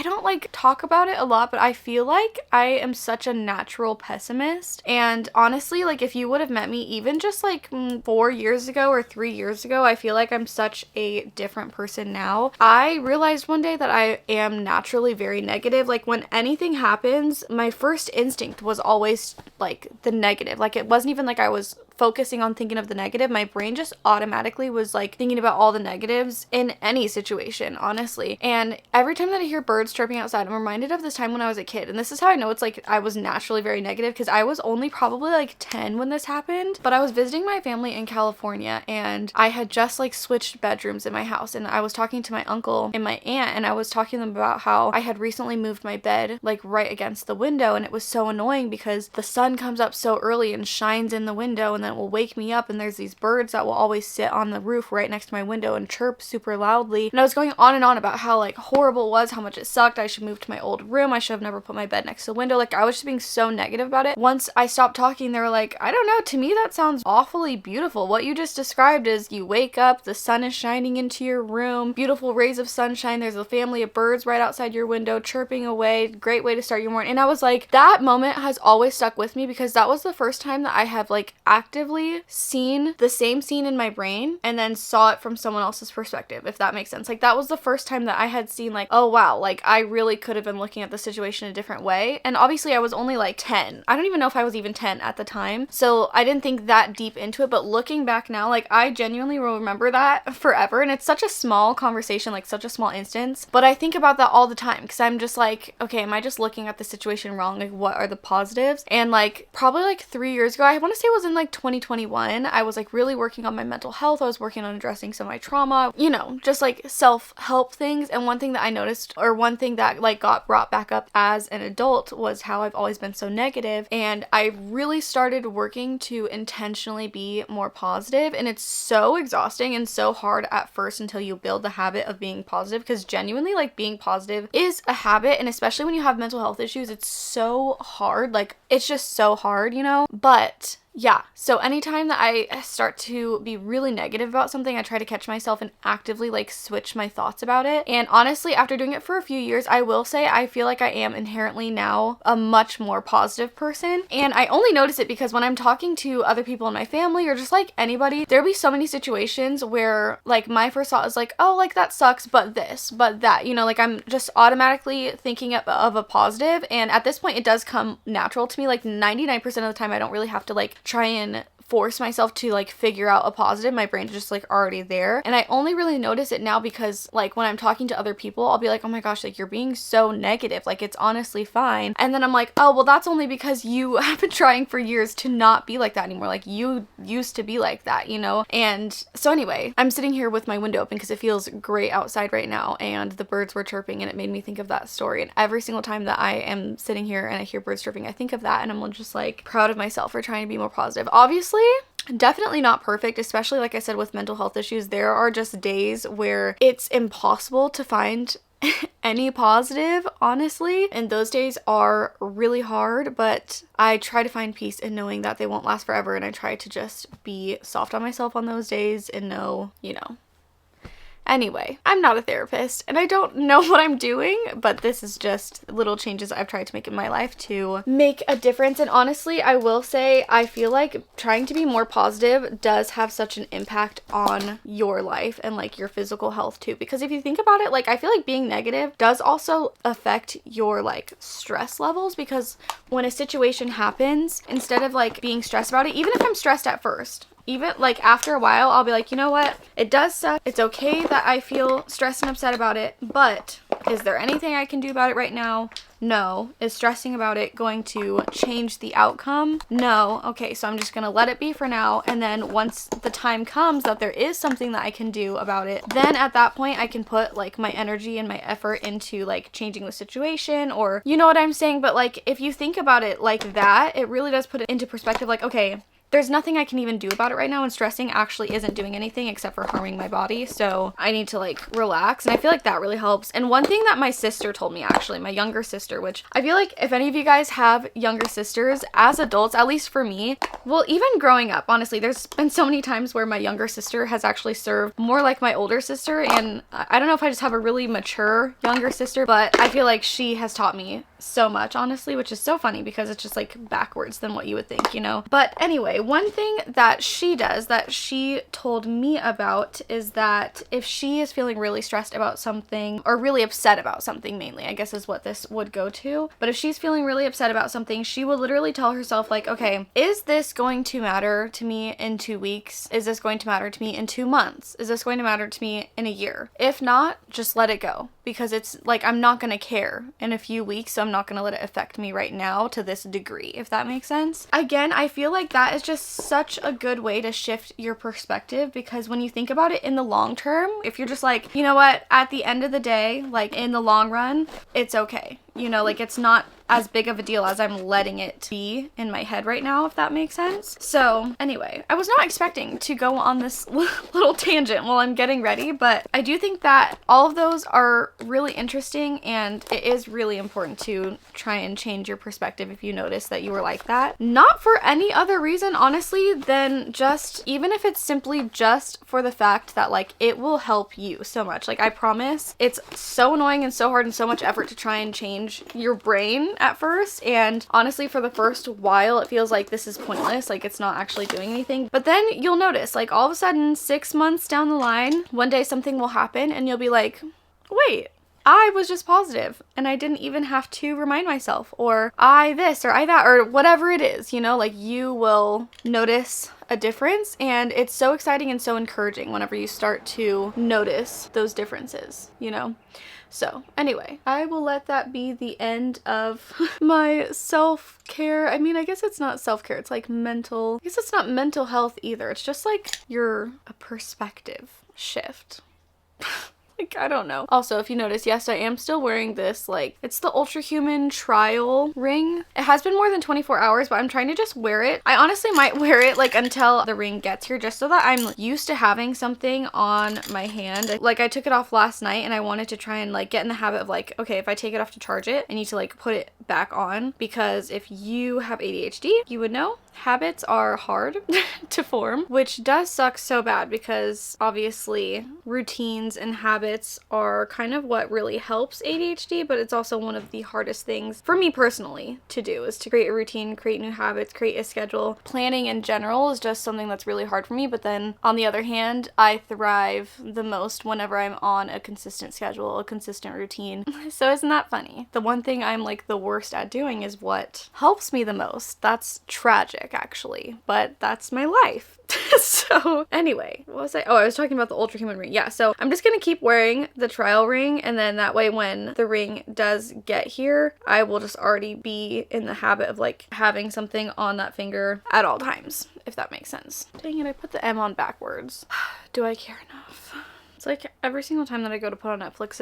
don't like talk about it a lot, but I feel like I am such a natural pessimist. And honestly, like if you would have met me even just like 4 years ago or 3 years ago, I feel like I'm such a different person now. I realized one day that I am naturally very negative. Like when anything happens, my first instinct was always like the negative. Like it wasn't even like I was focusing on thinking of the negative. My brain just automatically was like thinking about all the negatives in any situation, honestly. And every time that I hear birds chirping outside, I'm reminded of this time when I was a kid. And this is how I know it's like I was naturally very negative, because I was only probably like 10 when this happened. But I was visiting my family in California and I had just like switched bedrooms in my house, and I was talking to my uncle and my aunt, and I was talking to them about how I had recently moved my bed like right against the window, and it was so annoying because the sun comes up so early and shines in the window, and then it will wake me up, and there's these birds that will always sit on the roof right next to my window and chirp super loudly. And I was going on and on about how like horrible it was, how much it sucked, I should move to my old room, I should have never put my bed next to the window. Like I was just being so negative about it. Once I stopped talking, they were like, I don't know, to me that sounds awfully beautiful. What you just described is you wake up, the sun is shining into your room, beautiful rays of sunshine, there's a family of birds right outside your window chirping away, great way to start your morning. And I was like, that moment has always stuck with me, because that was the first time that I have like actively seen the same scene in my brain and then saw it from someone else's perspective, if that makes sense. Like that was the first time that I had seen like, oh wow, like I really could have been looking at the situation a different way. And obviously I was only like 10. I don't even know if I was even 10 at the time, so I didn't think that deep into it. But looking back now, like I genuinely will remember that forever. And it's such a small conversation, like such a small instance, but I think about that all the time, because I'm just like, okay, am I just looking at the situation wrong? Like what are the positives? And like probably like 3 years ago, I want to say it was in like 2021, I was like really working on my mental health. I was working on addressing some of my trauma, you know, just like self-help things. And one thing that I noticed, or one thing that like got brought back up as an adult, was how I've always been so negative. And I really started working to intentionally be more positive. And it's so exhausting and so hard at first until you build the habit of being positive, because genuinely like being positive is a habit. And especially when you have mental health issues, it's so hard. Like it's just so hard, you know. But yeah, so anytime that I start to be really negative about something, I try to catch myself and actively like switch my thoughts about it. And honestly, after doing it for a few years, I will say I feel like I am inherently now a much more positive person. And I only notice it because when I'm talking to other people in my family or just like anybody, there'll be so many situations where like my first thought is like, oh, like that sucks, but this, but that, you know, like I'm just automatically thinking of a positive. And at this point, it does come natural to me. Like 99% of the time, I don't really have to like try and force myself to like figure out a positive. My brain's just like already there. And I only really notice it now because like when I'm talking to other people, I'll be like, oh my gosh, like you're being so negative, like it's honestly fine. And then I'm like, oh well, that's only because you have been trying for years to not be like that anymore. Like you used to be like that, you know. And so anyway, I'm sitting here with my window open because it feels great outside right now, and the birds were chirping, and it made me think of that story. And every single time that I am sitting here and I hear birds chirping, I think of that, and I'm just like proud of myself for trying to be more positive. Obviously, definitely not perfect, especially like I said with mental health issues. There are just days where it's impossible to find any positive, honestly, and those days are really hard, but I try to find peace in knowing that they won't last forever, and I try to just be soft on myself on those days and know, you know. Anyway, I'm not a therapist and I don't know what I'm doing, but this is just little changes I've tried to make in my life to make a difference. And honestly, I will say I feel like trying to be more positive does have such an impact on your life and like your physical health too. Because if you think about it, like I feel like being negative does also affect your like stress levels, because when a situation happens, instead of like being stressed about it, even if I'm stressed at first, even like after a while, I'll be like, you know what? It does suck. It's okay that I feel stressed and upset about it, but is there anything I can do about it right now? No. Is stressing about it going to change the outcome? No. Okay, so I'm just gonna let it be for now, and then once the time comes that there is something that I can do about it, then at that point I can put like my energy and my effort into like changing the situation, or you know what I'm saying. But like if you think about it like that, it really does put it into perspective, like, okay, there's nothing I can even do about it right now, and stressing actually isn't doing anything except for harming my body, so I need to like relax. And I feel like that really helps. And one thing that my sister told me, actually, my younger sister, which I feel like if any of you guys have younger sisters, as adults, at least for me, well, even growing up, honestly, there's been so many times where my younger sister has actually served more like my older sister, and I don't know if I just have a really mature younger sister, but I feel like she has taught me so much, honestly, which is so funny because it's just like backwards than what you would think, you know? But anyway, one thing that she does that she told me about is that if she is feeling really stressed about something, or really upset about something mainly, I guess is what this would go to, but if she's feeling really upset about something, she will literally tell herself like, okay, is this going to matter to me in 2 weeks? Is this going to matter to me in 2 months? Is this going to matter to me in a year? If not, just let it go, because it's like, I'm not gonna care in a few weeks, so I'm not gonna let it affect me right now to this degree, if that makes sense. Again, I feel like that is just such a good way to shift your perspective, because when you think about it in the long term, if you're just like, you know what, at the end of the day, like in the long run, it's okay. You know, like it's not as big of a deal as I'm letting it be in my head right now, if that makes sense. So anyway, I was not expecting to go on this little tangent while I'm getting ready, but I do think that all of those are really interesting, and it is really important to try and change your perspective if you notice that you were like that. Not for any other reason, honestly, than just, even if it's simply just for the fact that like it will help you so much. Like I promise, it's so annoying and so hard and so much effort to try and change your brain at first, and honestly for the first while it feels like this is pointless, like it's not actually doing anything. But then you'll notice, like all of a sudden 6 months down the line, one day something will happen and you'll be like, wait, I was just positive and I didn't even have to remind myself, or I this or I that, or whatever it is, you know, like you will notice a difference, and it's so exciting and so encouraging whenever you start to notice those differences, you know? So anyway, I will let that be the end of my self-care. I mean, I guess it's not self-care, it's like mental, I guess it's not mental health either. It's just like a perspective shift. Like, I don't know. Also, if you notice, yes, I am still wearing this, like, it's the Ultra Human trial ring. It has been more than 24 hours, but I'm trying to just wear it. I honestly might wear it, like, until the ring gets here, just so that I'm used to having something on my hand. Like, I took it off last night, and I wanted to try and, like, get in the habit of, like, okay, if I take it off to charge it, I need to, like, put it back on, because if you have ADHD, you would know habits are hard to form, which does suck so bad, because obviously routines and habits are kind of what really helps ADHD, but it's also one of the hardest things for me personally to do, is to create a routine, create new habits, create a schedule. Planning in general is just something that's really hard for me, but then on the other hand, I thrive the most whenever I'm on a consistent schedule, a consistent routine. So isn't that funny? The one thing I'm like the worst at doing is what helps me the most. That's tragic, actually, but that's my life. So anyway, what was I? Oh, I was talking about the Ultra Human ring. Yeah, so I'm just gonna keep wearing the trial ring, and then that way when the ring does get here, I will just already be in the habit of like having something on that finger at all times, if that makes sense. Dang it, I put the M on backwards. Do I care enough? It's like every single time that I go to put on Netflix,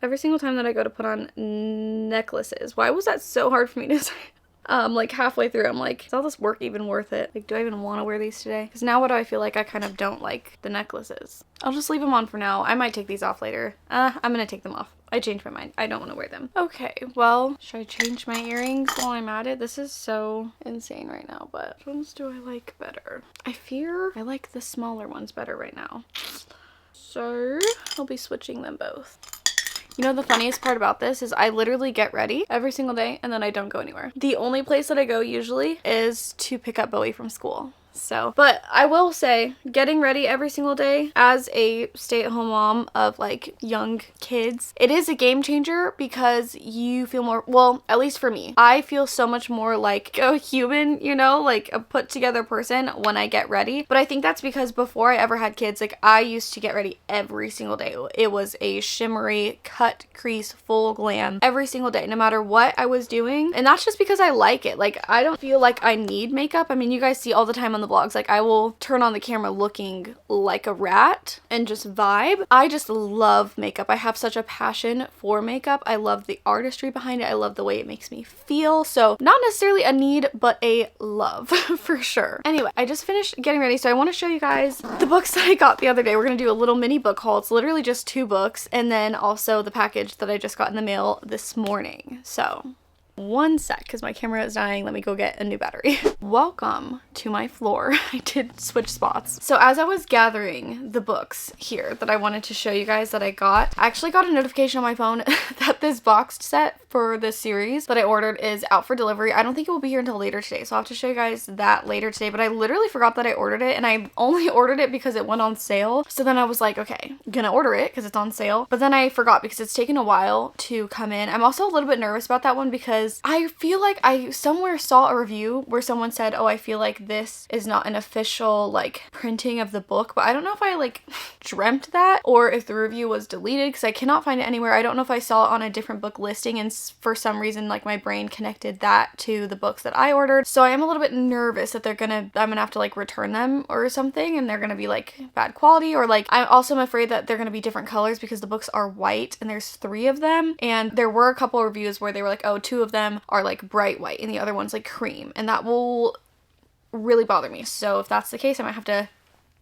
every single time that I go to put on necklaces. Why was that so hard for me to say? Like halfway through, I'm like, is all this work even worth it? Like, do I even want to wear these today? Because now what do I feel like I kind of don't like the necklaces. I'll just leave them on for now. I might take these off later. I'm gonna take them off. I changed my mind. I don't want to wear them. Okay, well, should I change my earrings while I'm at it? This is so insane right now, but which ones do I like better? I fear I like the smaller ones better right now. So I'll be switching them both. You know, the funniest part about this is I literally get ready every single day and then I don't go anywhere. The only place that I go usually is to pick up Bowie from school. So, but I will say, getting ready every single day as a stay-at-home mom of like young kids, it is a game changer because you feel more, well, at least for me, I feel so much more like a human, you know, like a put together person when I get ready. But I think that's because before I ever had kids, like I used to get ready every single day. It was a shimmery, cut crease, full glam every single day, no matter what I was doing. And that's just because I like it. Like I don't feel like I need makeup. I mean, you guys see all the time on the vlogs, like I will turn on the camera looking like a rat and just vibe. I just love makeup. I have such a passion for makeup. I love the artistry behind it. I love the way it makes me feel. So not necessarily a need, but a love for sure. Anyway, I just finished getting ready, so I want to show you guys the books that I got the other day. We're gonna do a little mini book haul. It's literally just 2 books, and then also the package that I just got in the mail this morning. So one sec, because my camera is dying. Let me go get a new battery. Welcome to my floor. I did switch spots. So as I was gathering the books here that I wanted to show you guys that I actually got a notification on my phone that this boxed set for this series that I ordered is out for delivery. I don't think it will be here until later today, so I'll have to show you guys that later today, but I literally forgot that I ordered it, and I only ordered it because it went on sale. So then I was like, okay, I'm gonna order it because it's on sale, but then I forgot because it's taken a while to come in. I'm also a little bit nervous about that one because I feel like I somewhere saw a review where someone said, oh, I feel like this is not an official like printing of the book, but I don't know if I like dreamt that or if the review was deleted because I cannot find it anywhere. I don't know if I saw it on a different book listing, and for some reason like my brain connected that to the books that I ordered. So I am a little bit nervous that I'm gonna have to like return them or something, and they're gonna be like bad quality, or like I also am afraid that they're gonna be different colors because the books are white and there's 3 of them, and there were a couple of reviews where they were like, oh, 2 of them are like bright white and the other one's like cream, and that will really bother me. So if that's the case, I might have to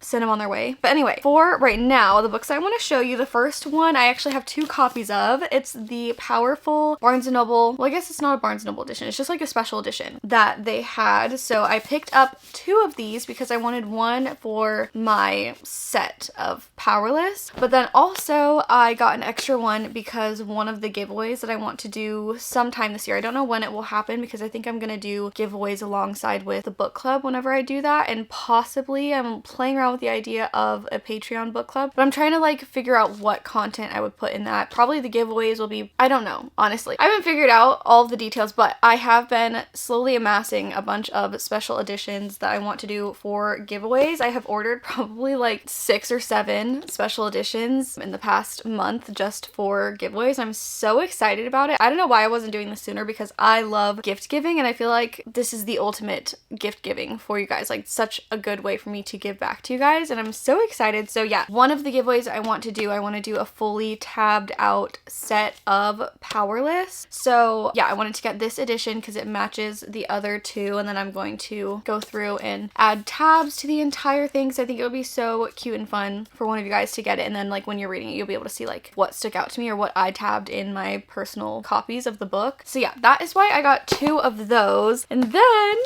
send them on their way. But anyway, for right now, the books I want to show you, the first one I actually have 2 copies of. It's the powerful Barnes & Noble, well, I guess it's not a Barnes & Noble edition, it's just like a special edition that they had. So I picked up 2 of these because I wanted one for my set of Powerless, but then also I got an extra one because one of the giveaways that I want to do sometime this year, I don't know when it will happen because I think I'm gonna do giveaways alongside with the book club whenever I do that, and possibly I'm playing around with the idea of a Patreon book club, but I'm trying to like figure out what content I would put in that. Probably the giveaways will be, I don't know, honestly. I haven't figured out all of the details, but I have been slowly amassing a bunch of special editions that I want to do for giveaways. I have ordered probably like 6 or 7 special editions in the past month just for giveaways. I'm so excited about it. I don't know why I wasn't doing this sooner because I love gift giving, and I feel like this is the ultimate gift giving for you guys. Like such a good way for me to give back to you guys, and I'm so excited. So yeah, one of the giveaways I want to do a fully tabbed out set of Powerless. So yeah, I wanted to get this edition because it matches the other 2, and then I'm going to go through and add tabs to the entire thing because I think it would be so cute and fun for one of you guys to get it, and then like when you're reading it you'll be able to see like what stuck out to me or what I tabbed in my personal copies of the book. So yeah, that is why I got 2 of those. And then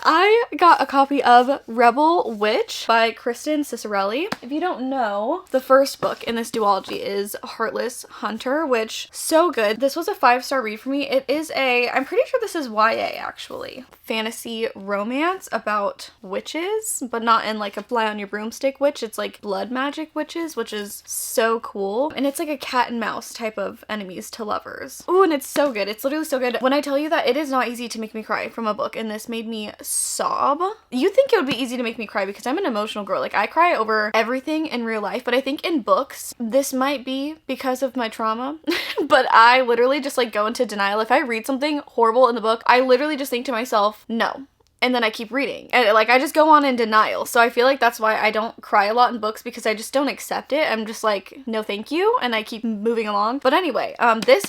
I got a copy of Rebel Witch by Kristen Cicerelli. If you don't know, the first book in this duology is Heartless Hunter, which so good. This was a 5-star read for me. It is I'm pretty sure this is YA actually. Fantasy romance about witches, but not in like a fly on your broomstick witch. It's like blood magic witches, which is so cool. And it's like a cat and mouse type of enemies to lovers. Ooh, and it's so good. It's literally so good. When I tell you that it is not easy to make me cry from a book, and this made me sob. You'd think it would be easy to make me cry because I'm an emotional girl. Like I cry over everything in real life, but I think in books, this might be because of my trauma, but I literally just like go into denial. If I read something horrible in the book, I literally just think to myself, no. And then I keep reading, and like I just go on in denial. So I feel like that's why I don't cry a lot in books, because I just don't accept it. I'm just like, no thank you, and I keep moving along. But anyway, this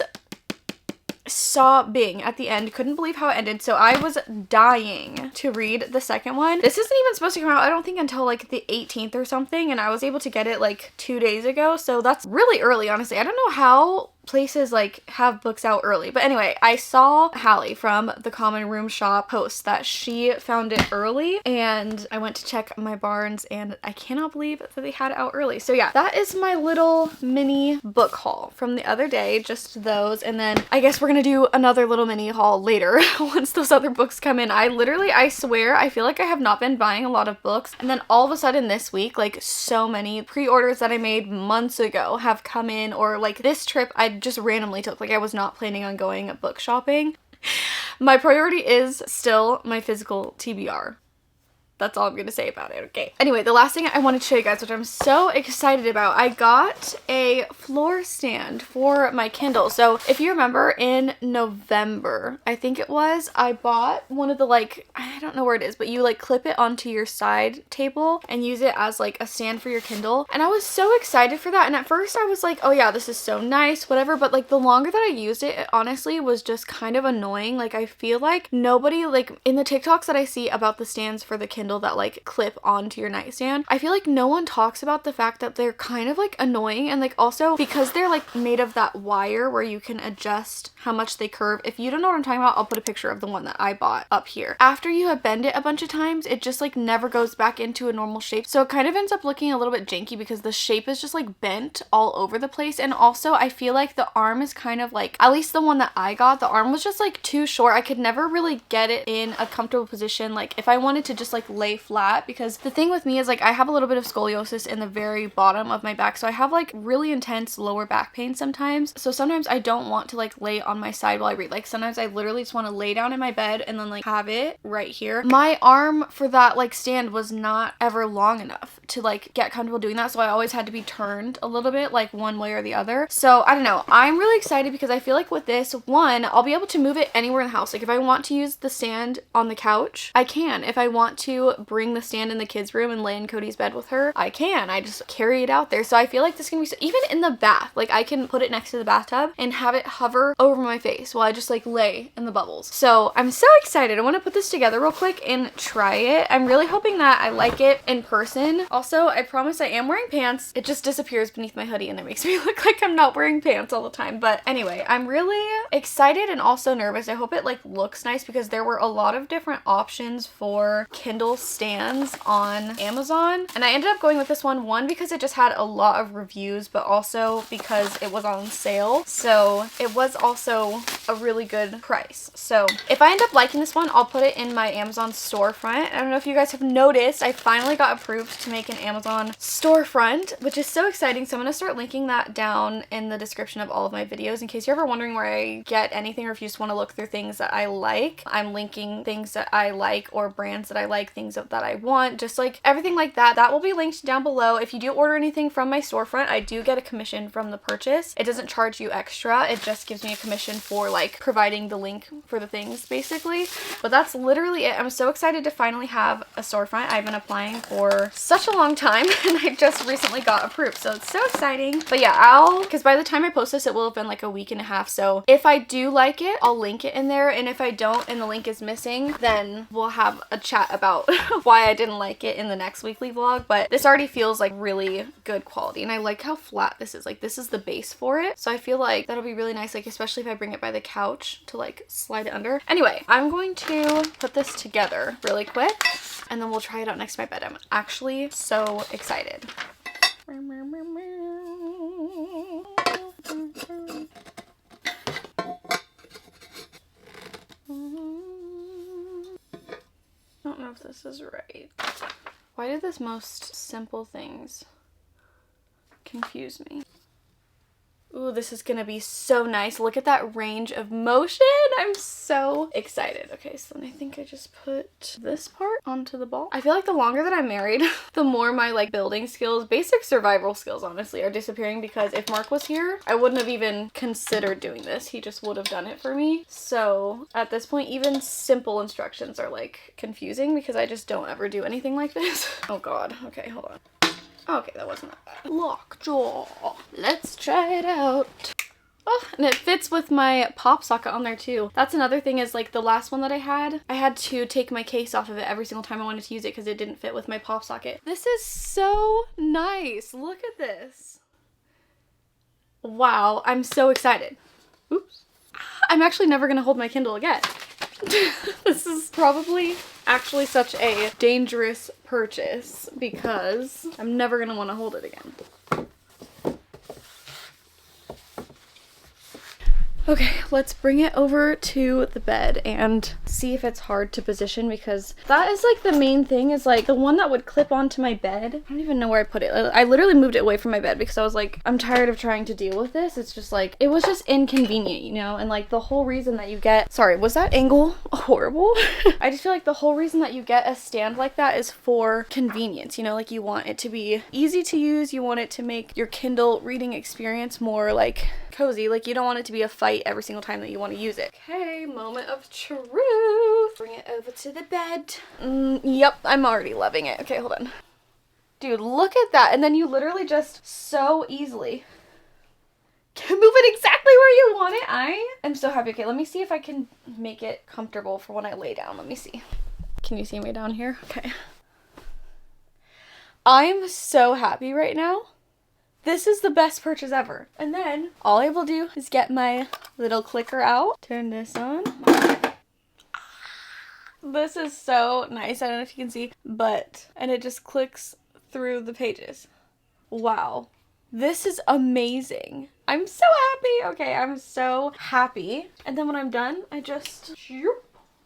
sobbing at the end, couldn't believe how it ended, so I was dying to read the second one. This isn't even supposed to come out, I don't think, until like the 18th or something, and I was able to get it like 2 days ago, so that's really early, honestly. I don't know how places like have books out early. But anyway, I saw Hallie from the Common Room Shop post that she found it early, and I went to check my Barnes and I cannot believe that they had it out early. So yeah, that is my little mini book haul from the other day, just those. And then I guess we're gonna do another little mini haul later once those other books come in. I swear, I feel like I have not been buying a lot of books, and then all of a sudden this week, like so many pre-orders that I made months ago have come in, or like this trip I just randomly took, like I was not planning on going book shopping. My priority is still my physical TBR. That's all I'm gonna say about it, okay? Anyway, the last thing I wanted to show you guys, which I'm so excited about, I got a floor stand for my Kindle. So if you remember in November, I think it was, I bought one of the like, I don't know where it is, but you like clip it onto your side table and use it as like a stand for your Kindle. And I was so excited for that. And at first I was like, oh yeah, this is so nice, whatever. But like the longer that I used it, it honestly was just kind of annoying. Like I feel like nobody, like in the TikToks that I see about the stands for the Kindle that like clip onto your nightstand, I feel like no one talks about the fact that they're kind of like annoying, and like also because they're like made of that wire where you can adjust how much they curve. If you don't know what I'm talking about, I'll put a picture of the one that I bought up here. After you have bend it a bunch of times, it just like never goes back into a normal shape, so it kind of ends up looking a little bit janky because the shape is just like bent all over the place. And also I feel like the arm is kind of like, at least the one that I got, the arm was just like too short. I could never really get it in a comfortable position, like if I wanted to just like lay flat, because the thing with me is like I have a little bit of scoliosis in the very bottom of my back, so I have like really intense lower back pain sometimes. So sometimes I don't want to like lay on my side while I read. Like sometimes I literally just want to lay down in my bed and then like have it right here. My arm for that like stand was not ever long enough to like get comfortable doing that, so I always had to be turned a little bit like one way or the other. So I don't know, I'm really excited because I feel like with this one, I'll be able to move it anywhere in the house. Like if I want to use the stand on the couch, I can. If I want to bring the stand in the kids' room and lay in Cody's bed with her, I can. I just carry it out there. So I feel like this can be, even in the bath, like I can put it next to the bathtub and have it hover over my face while I just like lay in the bubbles. So I'm so excited. I want to put this together real quick and try it. I'm really hoping that I like it in person. Also, I promise I am wearing pants. It just disappears beneath my hoodie and it makes me look like I'm not wearing pants all the time. But anyway, I'm really excited and also nervous. I hope it like looks nice because there were a lot of different options for Kindle stands on Amazon, and I ended up going with this one because it just had a lot of reviews, but also because it was on sale, so it was also a really good price. So if I end up liking this one, I'll put it in my Amazon storefront. I don't know if you guys have noticed, I finally got approved to make an Amazon storefront, which is so exciting. So I'm gonna start linking that down in the description of all of my videos in case you're ever wondering where I get anything, or if you just want to look through things that I like. I'm linking things that I like or brands that I like, things that I want, just like everything like that. That will be linked down below. If you do order anything from my storefront, I do get a commission from the purchase. It doesn't charge you extra. It just gives me a commission for like providing the link for the things basically. But that's literally it. I'm so excited to finally have a storefront. I've been applying for such a long time and I just recently got approved. So it's so exciting. But yeah, because by the time I post this, it will have been like a week and a half. So if I do like it, I'll link it in there. And if I don't and the link is missing, then we'll have a chat about why I didn't like it in the next weekly vlog. But this already feels like really good quality, and I like how flat this is. Like this is the base for it, so I feel like that'll be really nice, like especially if I bring it by the couch to like slide it under. Anyway, I'm going to put this together really quick and then we'll try it out next to my bed. I'm actually so excited. I don't know if this is right. Why do the most simple things confuse me? Ooh, this is gonna be so nice. Look at that range of motion. I'm so excited. Okay, so then I think I just put this part onto the ball. I feel like the longer that I'm married, the more my like building skills, basic survival skills honestly, are disappearing, because if Mark was here, I wouldn't have even considered doing this. He just would have done it for me. So at this point, even simple instructions are like confusing because I just don't ever do anything like this. Oh God, okay, hold on. Okay, that wasn't that bad. Lockjaw. Let's try it out. Oh, and it fits with my pop socket on there too. That's another thing, is like the last one that I had to take my case off of it every single time I wanted to use it because it didn't fit with my pop socket. This is so nice. Look at this. Wow, I'm so excited. Oops. I'm actually never gonna hold my Kindle again. This is probably actually such a dangerous purchase because I'm never gonna want to hold it again. Okay, let's bring it over to the bed and see if it's hard to position, because that is like the main thing, is like the one that would clip onto my bed. I don't even know where I put it. I literally moved it away from my bed because I was like, I'm tired of trying to deal with this. It's just like, it was just inconvenient, you know? And like the whole reason that you get, sorry, was that angle horrible? I just feel like the whole reason that you get a stand like that is for convenience, you know? Like you want it to be easy to use. You want it to make your Kindle reading experience more like cozy. Like you don't want it to be a fight every single time that you want to use it. Okay, moment of truth. Bring it over to the bed. Yep, I'm already loving it. Okay, hold on. Dude, look at that. And then you literally just so easily can move it exactly where you want it. I am so happy. Okay, let me see if I can make it comfortable for when I lay down. Let me see. Can you see me down here? Okay. I'm so happy right now. This is the best purchase ever. And then all I will do is get my little clicker out, turn this on. This is so nice. I don't know if you can see, and it just clicks through the pages. Wow. This is amazing. I'm so happy. Okay, I'm so happy. And then when I'm done, I just,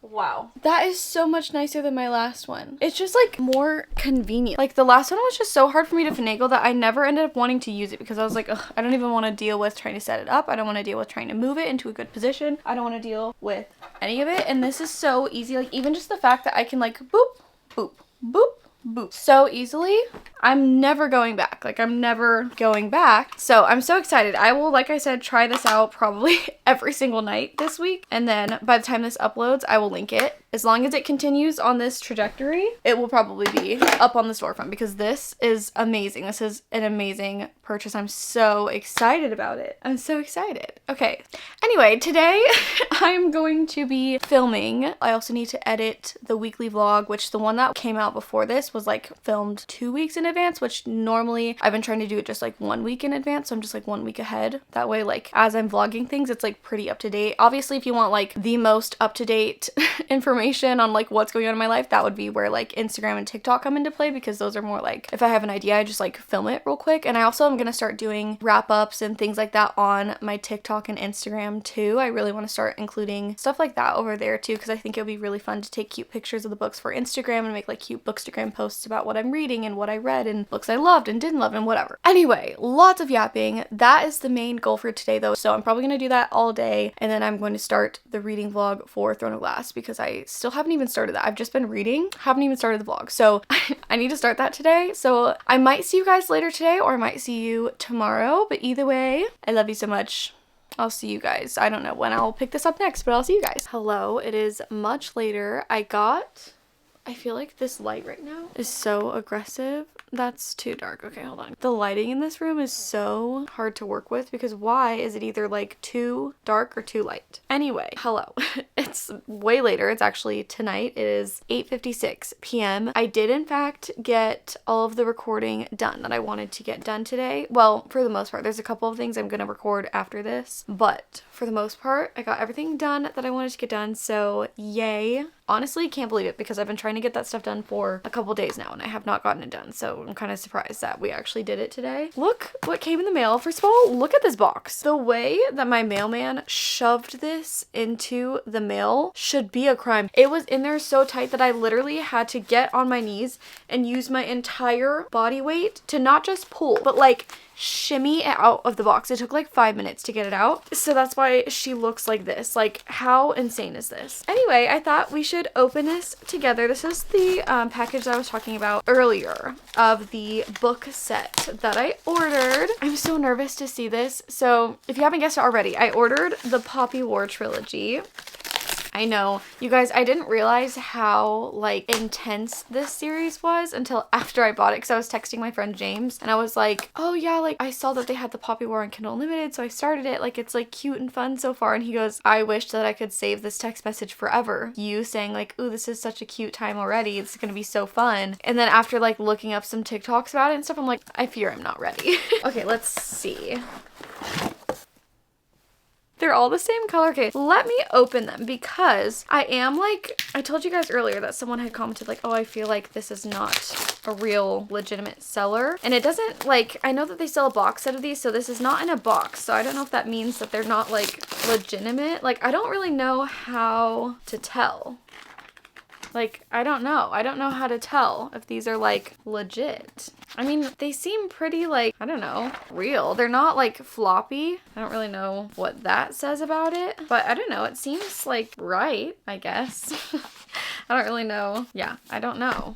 wow. That is so much nicer than my last one. It's just like more convenient. Like the last one was just so hard for me to finagle that I never ended up wanting to use it because I was like, ugh, I don't even want to deal with trying to set it up. I don't want to deal with trying to move it into a good position. I don't want to deal with any of it. And this is so easy. Like even just the fact that I can like boop, boop, boop, boop so easily. I'm never going back. Like I'm never going back. So I'm so excited. I will, like I said, try this out probably every single night this week. And then by the time this uploads, I will link it. As long as it continues on this trajectory, it will probably be up on the storefront because this is amazing. This is an amazing purchase. I'm so excited about it. I'm so excited. Okay. Anyway, today I'm going to be filming. I also need to edit the weekly vlog, which the one that came out before this was like filmed 2 weeks in advance, which normally I've been trying to do it just like 1 week in advance. So I'm just like 1 week ahead. That way, like as I'm vlogging things, it's like pretty up to date. Obviously, if you want like the most up to date information on like what's going on in my life, that would be where like Instagram and TikTok come into play because those are more like if I have an idea, I just like film it real quick. And I also am gonna start doing wrap-ups and things like that on my TikTok and Instagram too. I really want to start including stuff like that over there too because I think it would be really fun to take cute pictures of the books for Instagram and make like cute bookstagram posts about what I'm reading and what I read and books I loved and didn't love and whatever. Anyway, lots of yapping. That is the main goal for today though, so I'm probably gonna do that all day and then I'm going to start the reading vlog for Throne of Glass because I still haven't even started that. I've just been reading, haven't even started the vlog. So I need to start that today. So I might see you guys later today or I might see you tomorrow. But either way, I love you so much. I'll see you guys. I don't know when I'll pick this up next, but I'll see you guys. Hello, it is much later. I feel like this light right now is so aggressive. That's too dark. Okay, hold on. The lighting in this room is so hard to work with because why is it either like too dark or too light? Anyway, hello. It's way later. It's actually tonight. It is 8:56 p.m. I did in fact get all of the recording done that I wanted to get done today. Well, for the most part, there's a couple of things I'm gonna record after this, but for the most part, I got everything done that I wanted to get done, so yay. Honestly, can't believe it because I've been trying to get that stuff done for a couple days now and I have not gotten it done. So I'm kind of surprised that we actually did it today. Look what came in the mail. First of all, look at this box. The way that my mailman shoved this into the mail should be a crime. It was in there so tight that I literally had to get on my knees and use my entire body weight to not just pull, but like shimmy it out of the box. It took like 5 minutes to get it out. So that's why she looks like this. Like, how insane is this? Anyway, I thought we should open this together. This is the package that I was talking about earlier of the book set that I ordered. I'm so nervous to see this. So if you haven't guessed it already, I ordered the Poppy War trilogy. I know. You guys, I didn't realize how like intense this series was until after I bought it because I was texting my friend James and I was like, oh yeah, like I saw that they had the Poppy War on Kindle Unlimited, so I started it. Like it's like cute and fun so far. And he goes, I wish that I could save this text message forever. You saying like, ooh, this is such a cute time already. It's gonna be so fun. And then after like looking up some TikToks about it and stuff, I'm like, I fear I'm not ready. Okay, let's see. they're all the same color. Okay, let me open them because I am like, I told you guys earlier that someone had commented like, oh, I feel like this is not a real legitimate seller. And it doesn't, like, I know that they sell a box set of these, so this is not in a box. So I don't know if that means that they're not like legitimate. Like, I don't really know how to tell. Like, I don't know. I don't know how to tell if these are like legit. I mean, they seem pretty like, I don't know, real. They're not like floppy. I don't really know what that says about it, but I don't know. It seems like right, I guess. I don't really know. Yeah, I don't know.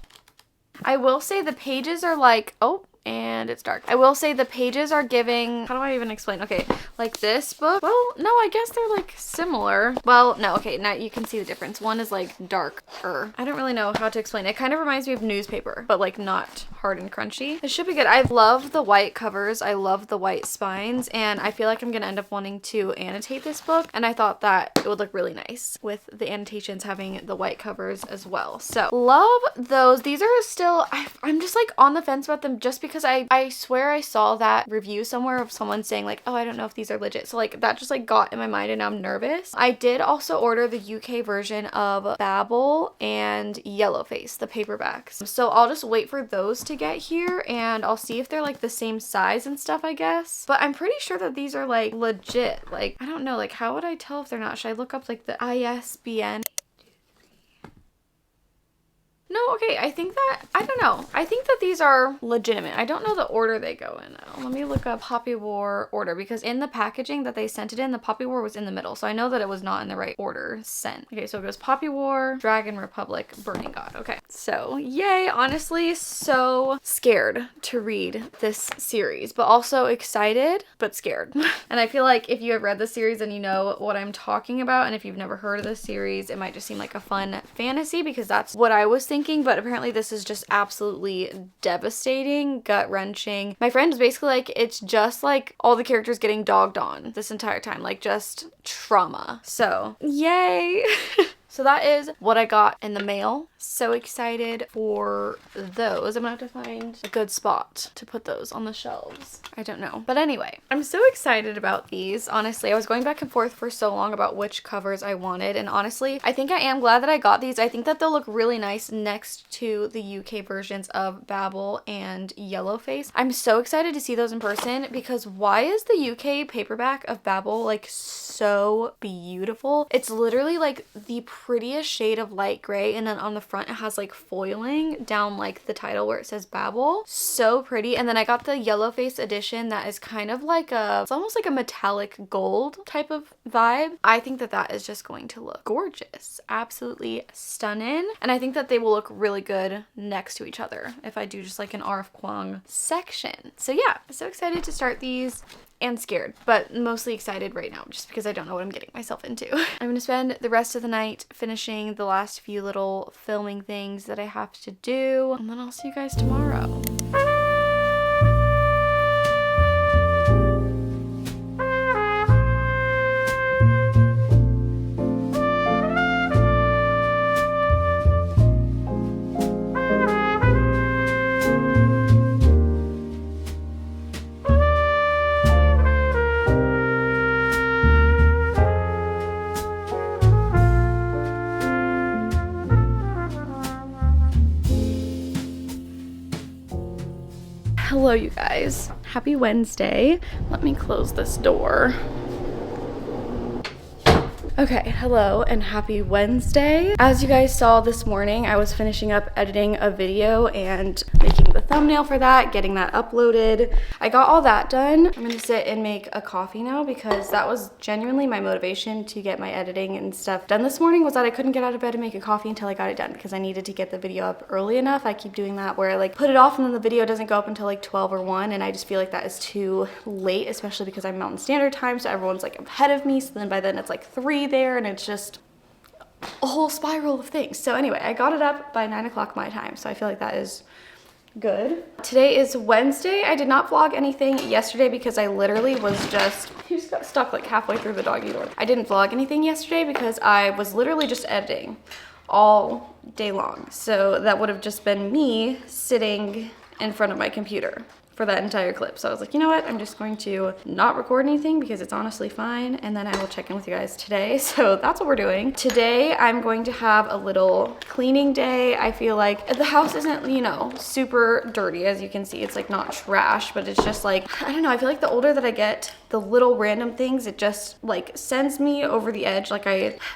I will say the pages are like, oh, and it's dark. I will say the pages are giving, how do I even explain? Okay, like this book, well, no, I guess they're like similar. Well, no, okay, now you can see the difference. One is like darker. I don't really know how to explain. It kind of reminds me of newspaper, but like not hard and crunchy. It should be good. I love the white covers. I love the white spines, and I feel like I'm gonna end up wanting to annotate this book, and I thought that it would look really nice with the annotations having the white covers as well. So love those. These are still, I'm just like on the fence about them just because I swear I saw that review somewhere of someone saying like, oh, I don't know if these are legit. So like that just like got in my mind and now I'm nervous. I did also order the UK version of Babel and Yellowface, the paperbacks. So I'll just wait for those to get here and I'll see if they're like the same size and stuff, I guess. But I'm pretty sure that these are like legit. Like, I don't know, like how would I tell if they're not? Should I look up like the ISBN? No, okay, I think that, I don't know. I think that these are legitimate. I don't know the order they go in though. Let me look up Poppy War order because in the packaging that they sent it in, the Poppy War was in the middle. So I know that it was not in the right order sent. Okay, so it goes Poppy War, Dragon Republic, Burning God. Okay, so yay, honestly, so scared to read this series, but also excited, but scared. And I feel like if you have read the series and you know what I'm talking about, and if you've never heard of this series, it might just seem like a fun fantasy because that's what I was thinking. But apparently this is just absolutely devastating, gut-wrenching. My friend was basically like, it's just like all the characters getting dogged on this entire time, like just trauma. So yay. So that is what I got in the mail. So excited for those. I'm gonna have to find a good spot to put those on the shelves. I don't know. But anyway, I'm so excited about these. Honestly, I was going back and forth for so long about which covers I wanted. And honestly, I think I am glad that I got these. I think that they'll look really nice next to the UK versions of Babel and Yellowface. I'm so excited to see those in person because why is the UK paperback of Babel like so beautiful? It's literally like the prettiest shade of light gray, and then on the front it has like foiling down like the title where it says Babel. So pretty. And then I got the Yellowface edition that is kind of like it's almost like a metallic gold type of vibe. I think that that is just going to look gorgeous, absolutely stunning, and I think that they will look really good next to each other if I do just like an R.F. Kuang section. So yeah, I'm so excited to start these. And scared, but mostly excited right now just because I don't know what I'm getting myself into. I'm gonna spend the rest of the night finishing the last few little filming things that I have to do, and then I'll see you guys tomorrow. Hello, you guys. Happy Wednesday. Let me close this door. Okay, hello and happy Wednesday. As you guys saw this morning, I was finishing up editing a video and making the thumbnail for that, getting that uploaded. I got all that done. I'm gonna sit and make a coffee now because that was genuinely my motivation to get my editing and stuff done this morning, was that I couldn't get out of bed and make a coffee until I got it done because I needed to get the video up early enough. I keep doing that where I like put it off and then the video doesn't go up until like 12 or 1, and I just feel like that is too late, especially because I'm Mountain Standard Time, so everyone's like ahead of me, so then by then it's like 3 there and it's just a whole spiral of things. So anyway, I got it up by 9 o'clock my time, so I feel like that is good. Today is Wednesday. I did not vlog anything yesterday because I literally was just got stuck like halfway through the doggy door. I didn't vlog anything yesterday because I was literally just editing all day long. So that would have just been me sitting in front of my computer for that entire clip. So I was like, you know what? I'm just going to not record anything because it's honestly fine. And then I will check in with you guys today. So that's what we're doing. Today, I'm going to have a little cleaning day. I feel like the house isn't, you know, super dirty. As you can see, it's like not trash, but it's just like, I don't know. I feel like the older that I get, the little random things, it just like sends me over the edge. Like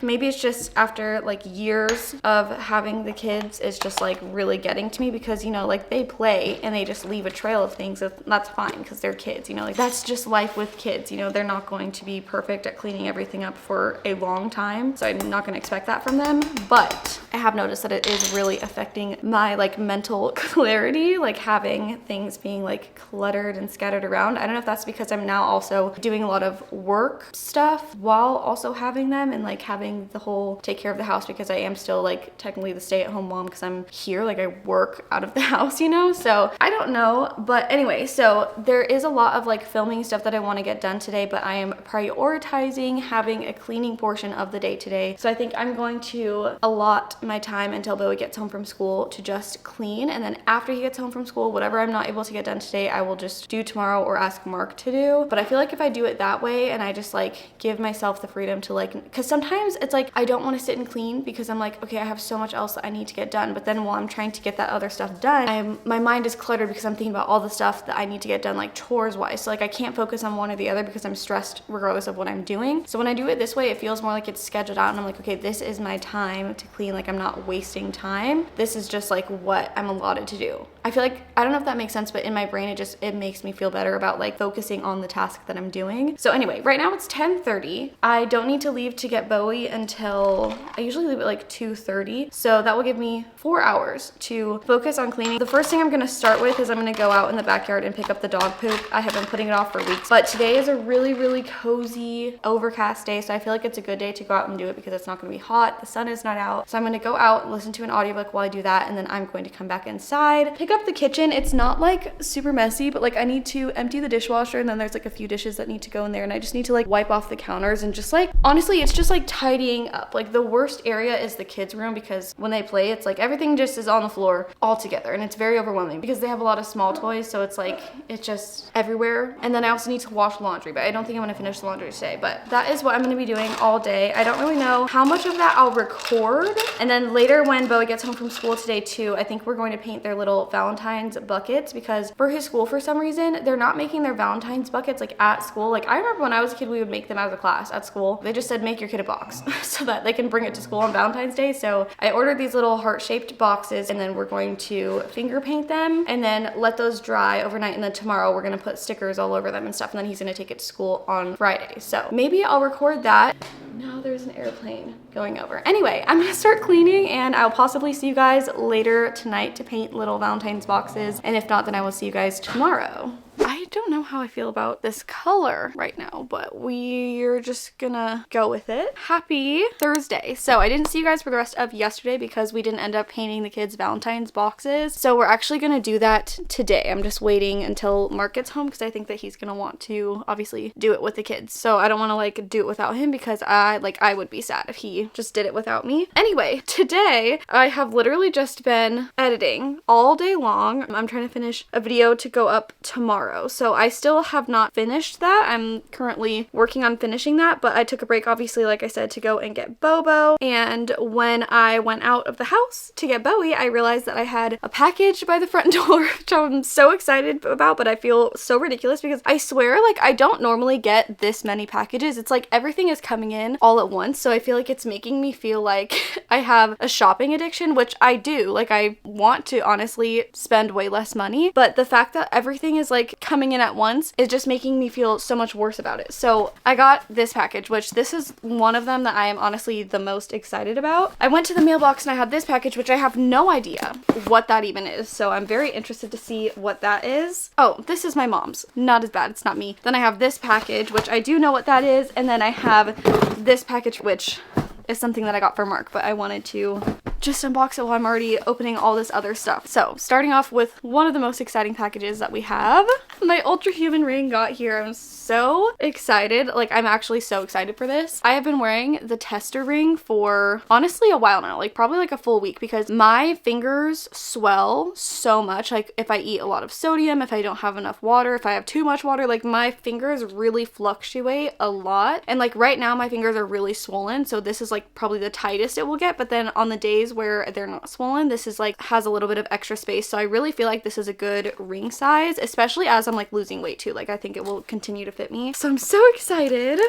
maybe it's just after like years of having the kids, it's just like really getting to me because, you know, like they play and they just leave a trail of things. That's fine because they're kids, you know, like that's just life with kids. You know, they're not going to be perfect at cleaning everything up for a long time. So I'm not going to expect that from them. But I have noticed that it is really affecting my like mental clarity, like having things being like cluttered and scattered around. I don't know if that's because I'm now also doing a lot of work stuff while also having them and like having the whole take care of the house because I am still like technically the stay-at-home mom because I'm here, like I work out of the house, you know? So I don't know. But anyway, so there is a lot of like filming stuff that I want to get done today, but I am prioritizing having a cleaning portion of the day today. So I think I'm going to allot my time until Bowie gets home from school to just clean. And then after he gets home from school, whatever I'm not able to get done today, I will just do tomorrow or ask Mark to do. But I feel like if I do it that way and I just like give myself the freedom to like, because sometimes it's like I don't want to sit and clean because I'm like, okay, I have so much else that I need to get done. But then while I'm trying to get that other stuff done, my mind is cluttered because I'm thinking about all the stuff that I need to get done like chores wise. So like I can't focus on one or the other because I'm stressed regardless of what I'm doing. So when I do it this way, it feels more like it's scheduled out and I'm like, okay, this is my time to clean. Like I'm not wasting time. This is just like what I'm allotted to do. I feel like, I don't know if that makes sense, but in my brain, it makes me feel better about like focusing on the task that I'm doing. So anyway, right now it's 10:30. I don't need to leave to get Bowie until, I usually leave at like 2:30. So that will give me 4 hours to focus on cleaning. The first thing I'm gonna start with is I'm gonna go out in the backyard and pick up the dog poop. I have been putting it off for weeks, but today is a really, really cozy, overcast day. So I feel like it's a good day to go out and do it because it's not gonna be hot. The sun is not out. So I'm gonna go out, listen to an audiobook while I do that. And then I'm going to come back inside, pick up the kitchen. It's not like super messy, but like I need to empty the dishwasher and then there's like a few dishes that need to go in there and I just need to like wipe off the counters and just like, honestly, it's just like tidying up. Like the worst area is the kids' room because when they play, it's like everything just is on the floor all together and it's very overwhelming because they have a lot of small toys. So it's like, it's just everywhere. And then I also need to wash laundry, but I don't think I'm gonna finish the laundry today, but that is what I'm gonna be doing all day. I don't really know how much of that I'll record. And then later when Bowie gets home from school today too, I think we're going to paint their little Valentine's buckets because for his school, for some reason, they're not making their Valentine's buckets like at school. Like I remember when I was a kid, we would make them as a class at school. They just said, make your kid a box so that they can bring it to school on Valentine's Day. So I ordered these little heart-shaped boxes and then we're going to finger paint them and then let those dry overnight. And then tomorrow we're gonna put stickers all over them and stuff. And then he's gonna take it to school on Friday. So maybe I'll record that. Now there's an airplane going over. Anyway, I'm gonna start cleaning and I'll possibly see you guys later tonight to paint little Valentine's boxes. And if not, then I will see you guys tomorrow. I don't know how I feel about this color right now, but we're just gonna go with it. Happy Thursday. So I didn't see you guys for the rest of yesterday because we didn't end up painting the kids' Valentine's boxes. So we're actually gonna do that today. I'm just waiting until Mark gets home because I think that he's gonna want to obviously do it with the kids. So I don't wanna like do it without him because I would be sad if he just did it without me. Anyway, today I have literally just been editing all day long. I'm trying to finish a video to go up tomorrow. So I still have not finished that. I'm currently working on finishing that, but I took a break, obviously, like I said, to go and get Bobo. And when I went out of the house to get Bowie, I realized that I had a package by the front door, which I'm so excited about, but I feel so ridiculous because I swear, like, I don't normally get this many packages. It's like everything is coming in all at once. So I feel like it's making me feel like I have a shopping addiction, which I do. Like, I want to honestly spend way less money, but the fact that everything is like coming in at once is just making me feel so much worse about it. So I got this package, which this is one of them that I am honestly the most excited about. I went to the mailbox and I had this package, which I have no idea what that even is. So I'm very interested to see what that is. Oh, this is my mom's. Not as bad. It's not me. Then I have this package, which I do know what that is. And then I have this package, which is something that I got for Mark, but I wanted to just unbox it while I'm already opening all this other stuff. So starting off with one of the most exciting packages that we have. My Ultra Human ring got here. I'm so excited. Like, I'm actually so excited for this. I have been wearing the tester ring for honestly a while now, like probably like a full week, because my fingers swell so much. Like if I eat a lot of sodium, if I don't have enough water, if I have too much water, like my fingers really fluctuate a lot. And like right now my fingers are really swollen, so this is like probably the tightest it will get. But then on the days where they're not swollen, this is like has a little bit of extra space. So I really feel like this is a good ring size, especially as I'm like losing weight too. Like I think it will continue to fit me. So I'm so excited.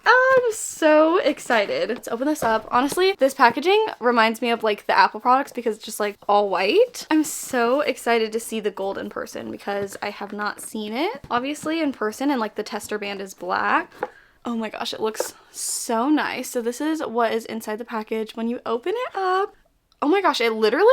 I'm so excited. Let's open this up. Honestly, this packaging reminds me of like the Apple products because it's just like all white. I'm so excited to see the gold in person because I have not seen it obviously in person, and like the tester band is black. Oh my gosh, it looks so nice. So this is what is inside the package when you open it up. Oh my gosh, it literally,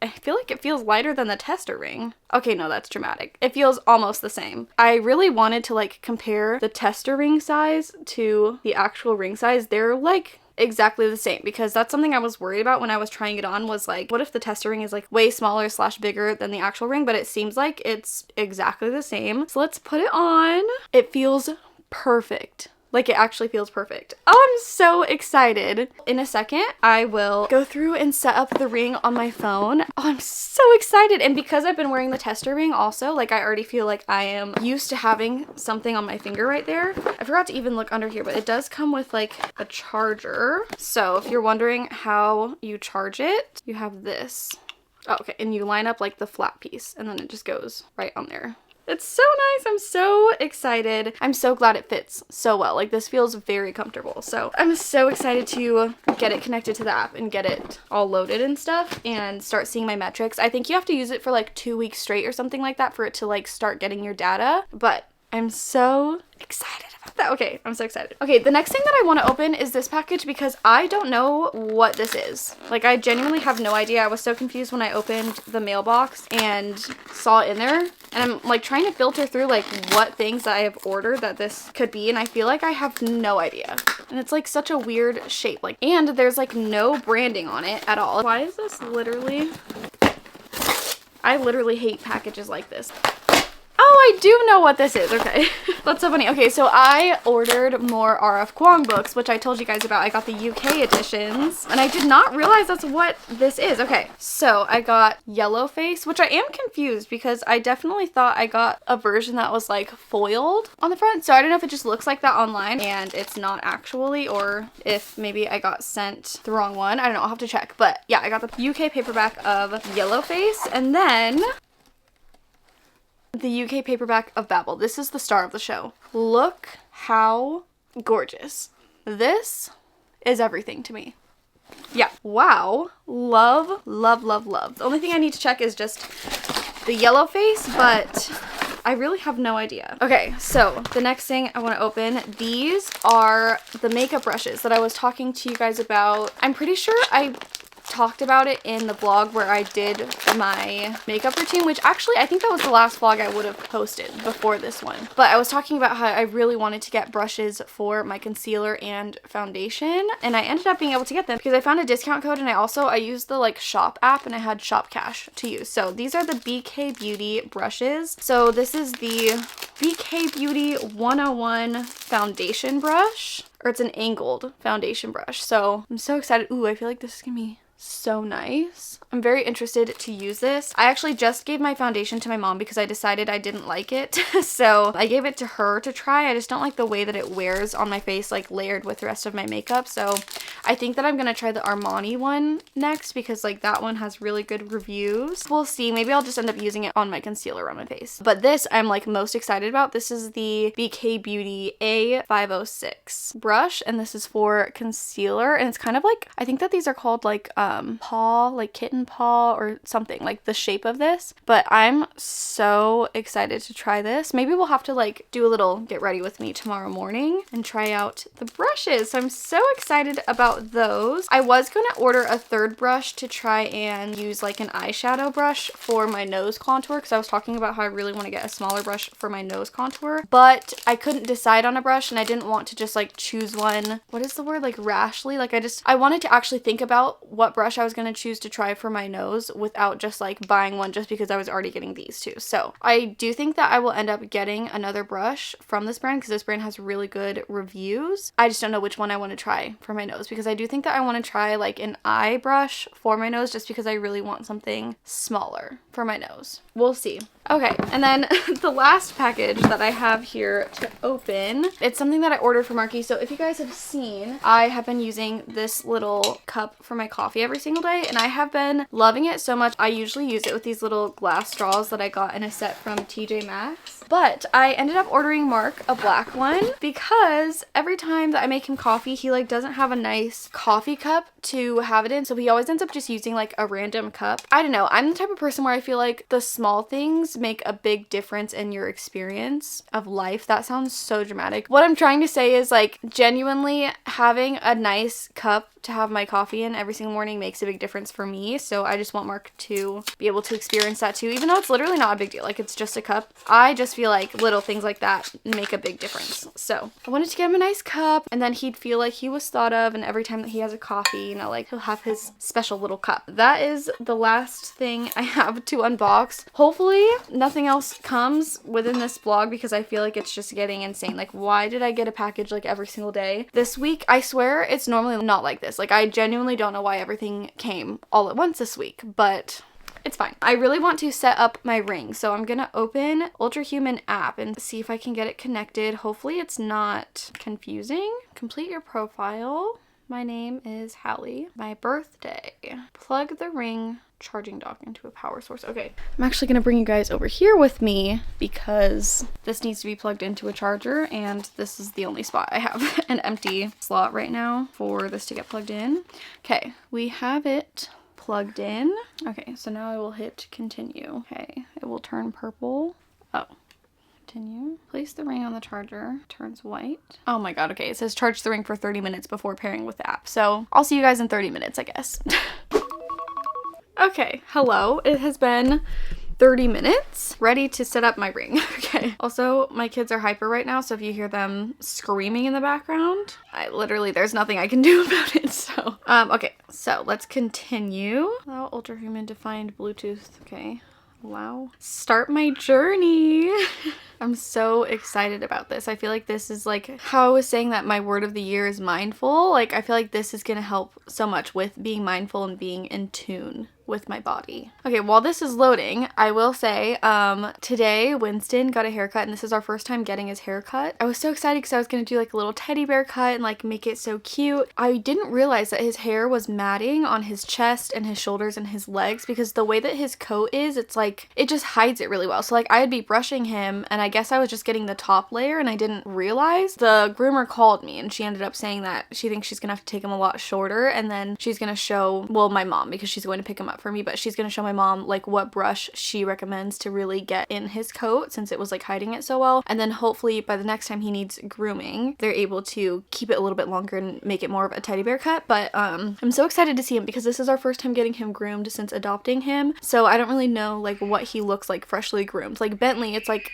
I feel like it feels lighter than the tester ring. Okay, no, that's dramatic. It feels almost the same. I really wanted to like compare the tester ring size to the actual ring size. They're like exactly the same, because that's something I was worried about when I was trying it on, was like, what if the tester ring is like way smaller / bigger than the actual ring? But it seems like it's exactly the same. So let's put it on. It feels perfect. Like, it actually feels perfect. Oh, I'm so excited. In a second, I will go through and set up the ring on my phone. Oh, I'm so excited. And because I've been wearing the tester ring also, like, I already feel like I am used to having something on my finger right there. I forgot to even look under here, but it does come with like a charger. So if you're wondering how you charge it, you have this. Oh, okay. And you line up like the flat piece and then it just goes right on there. It's so nice. I'm so excited. I'm so glad it fits so well. Like, this feels very comfortable. So I'm so excited to get it connected to the app and get it all loaded and stuff and start seeing my metrics. I think you have to use it for like 2 weeks straight or something like that for it to like start getting your data. But I'm so excited about that. Okay, I'm so excited. Okay, the next thing that I want to open is this package because I don't know what this is. Like, I genuinely have no idea. I was so confused when I opened the mailbox and saw it in there. And I'm like trying to filter through like what things that I have ordered that this could be, and I feel like I have no idea. And it's like such a weird shape. Like, and there's like no branding on it at all. Why is this literally... I literally hate packages like this. Oh, I do know what this is. Okay. That's so funny. Okay, so I ordered more R.F. Kuang books, which I told you guys about. I got the UK editions, and I did not realize that's what this is. Okay, so I got Yellowface, which I am confused because I definitely thought I got a version that was like foiled on the front. So I don't know if it just looks like that online and it's not actually, or if maybe I got sent the wrong one. I don't know. I'll have to check. But yeah, I got the UK paperback of Yellowface, and then the UK paperback of Babel. This is the star of the show. Look how gorgeous. This is everything to me. Yeah. Wow. Love, love, love, love. The only thing I need to check is just the yellow face, but I really have no idea. Okay, so the next thing I want to open, these are the makeup brushes that I was talking to you guys about. I'm pretty sure I talked about it in the vlog where I did my makeup routine, which actually I think that was the last vlog I would have posted before this one. But I was talking about how I really wanted to get brushes for my concealer and foundation, and I ended up being able to get them because I found a discount code, and I used the like shop app and I had shop cash to use. So these are the BK Beauty brushes. So this is the BK Beauty 101 foundation brush, or it's an angled foundation brush. So I'm so excited. Ooh, I feel like this is gonna be so nice. I'm very interested to use this. I actually just gave my foundation to my mom because I decided I didn't like it. So I gave it to her to try. I just don't like the way that it wears on my face, like layered with the rest of my makeup. So I think that I'm gonna try the Armani one next because like that one has really good reviews. We'll see. Maybe I'll just end up using it on my concealer on my face. But this I'm like most excited about. This is the BK Beauty A506 brush, and this is for concealer, and it's kind of like, I think that these are called like paw, like kitten paw or something, like the shape of this. But I'm so excited to try this. Maybe we'll have to like do a little get ready with me tomorrow morning and try out the brushes. So I'm so excited about those. I was going to order a third brush to try and use like an eyeshadow brush for my nose contour, because I was talking about how I really want to get a smaller brush for my nose contour, but I couldn't decide on a brush and I didn't want to just like choose one, what is the word, like rashly. Like I wanted to actually think about what brush I was going to choose to try for my nose without just like buying one just because I was already getting these two. So I do think that I will end up getting another brush from this brand because this brand has really good reviews. I just don't know which one I want to try for my nose, because I do think that I want to try like an eye brush for my nose just because I really want something smaller for my nose. We'll see. Okay, and then the last package that I have here to open, it's something that I ordered from Marky. So if you guys have seen, I have been using this little cup for my coffee every single day, and I have been loving it so much. I usually use it with these little glass straws that I got in a set from TJ Maxx. But I ended up ordering Mark a black one because every time that I make him coffee, he like doesn't have a nice coffee cup to have it in. So he always ends up just using like a random cup. I don't know. I'm the type of person where I feel like the small things make a big difference in your experience of life. That sounds so dramatic. What I'm trying to say is like genuinely having a nice cup to have my coffee in every single morning makes a big difference for me. So I just want Mark to be able to experience that too, even though it's literally not a big deal. Like it's just a cup. I just feel like little things like that make a big difference. So I wanted to get him a nice cup, and then he'd feel like he was thought of, and every time that he has a coffee, you know, like he'll have his special little cup. That is the last thing I have to unbox. Hopefully nothing else comes within this vlog because I feel like it's just getting insane. Like, why did I get a package like every single day? This week, I swear it's normally not like this. Like, I genuinely don't know why everything came all at once this week, but it's fine. I really want to set up my ring, so I'm gonna open Ultra Human app and see if I can get it connected. Hopefully it's not confusing. Complete your profile. My name is Hallie. My birthday. Plug the ring charging dock into a power source. Okay, I'm actually gonna bring you guys over here with me because this needs to be plugged into a charger, and this is the only spot I have an empty slot right now for this to get plugged in. Okay, we have it plugged in. Okay, so now I will hit continue. Okay, it will turn purple. Oh, continue. Place the ring on the charger. Turns white. Oh my god, okay, it says charge the ring for 30 minutes before pairing with the app. So I'll see you guys in 30 minutes, I guess. Okay, hello. It has been 30 minutes. Ready to set up my ring. Okay. Also, my kids are hyper right now, so if you hear them screaming in the background, there's nothing I can do about it, so. Okay, so let's continue. Allow Ultrahuman defined Bluetooth. Okay. Allow. Start my journey. I'm so excited about this. I feel like this is like how I was saying that my word of the year is mindful. Like, I feel like this is gonna help so much with being mindful and being in tune with my body. Okay, while this is loading, I will say, today Winston got a haircut, and this is our first time getting his haircut. I was so excited because I was gonna do like a little teddy bear cut and like make it so cute. I didn't realize that his hair was matting on his chest and his shoulders and his legs, because the way that his coat is, it's like, it just hides it really well. So like I'd be brushing him, and I guess I was just getting the top layer and I didn't realize. The groomer called me and she ended up saying that she thinks she's gonna have to take him a lot shorter, and then she's gonna show, well, my mom, because she's going to pick him up for me, but she's gonna show my mom like what brush she recommends to really get in his coat since it was like hiding it so well. And then hopefully by the next time he needs grooming, they're able to keep it a little bit longer and make it more of a teddy bear cut. But I'm so excited to see him because this is our first time getting him groomed since adopting him. So I don't really know like what he looks like freshly groomed. Like Bentley, it's like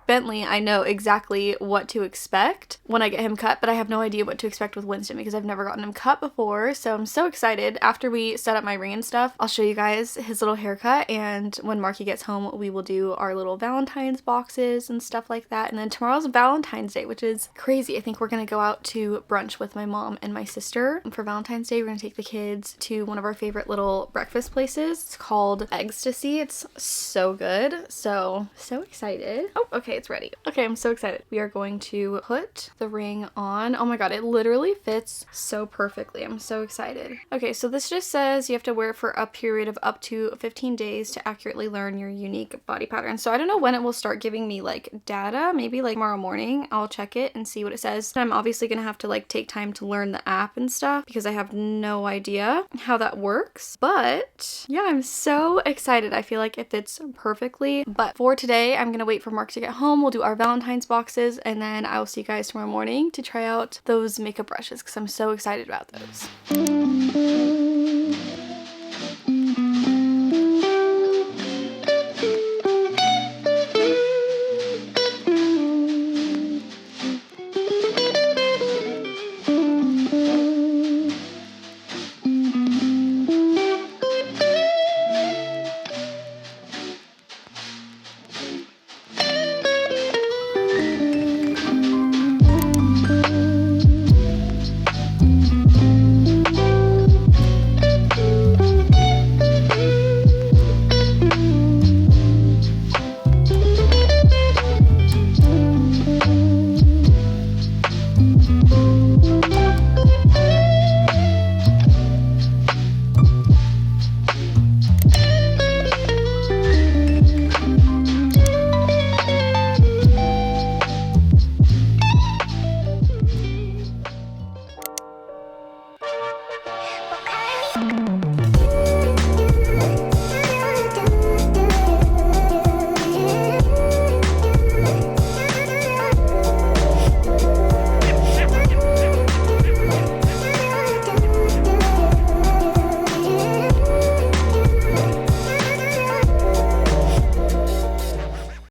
Bentley, I know exactly what to expect when I get him cut, but I have no idea what to expect with Winston because I've never gotten him cut before. So I'm so excited. After we set up my ring and stuff, I'll show you guys his little haircut, and when Marky gets home, we will do our little Valentine's boxes and stuff like that. And then tomorrow's Valentine's Day, which is crazy. I think we're gonna go out to brunch with my mom and my sister. And for Valentine's Day, we're gonna take the kids to one of our favorite little breakfast places. It's called Ecstasy. It's so good. So excited. Oh, okay. Okay, it's ready. Okay, I'm so excited. We are going to put the ring on. Oh my god, it literally fits so perfectly. I'm so excited. Okay, so this just says you have to wear it for a period of up to 15 days to accurately learn your unique body pattern. So I don't know when it will start giving me like data. Maybe like tomorrow morning I'll check it and see what it says. I'm obviously gonna have to like take time to learn the app and stuff because I have no idea how that works. But yeah, I'm so excited. I feel like it fits perfectly. But for today, I'm gonna wait for Mark to get home. We'll do our Valentine's boxes and then I will see you guys tomorrow morning to try out those makeup brushes because I'm so excited about those.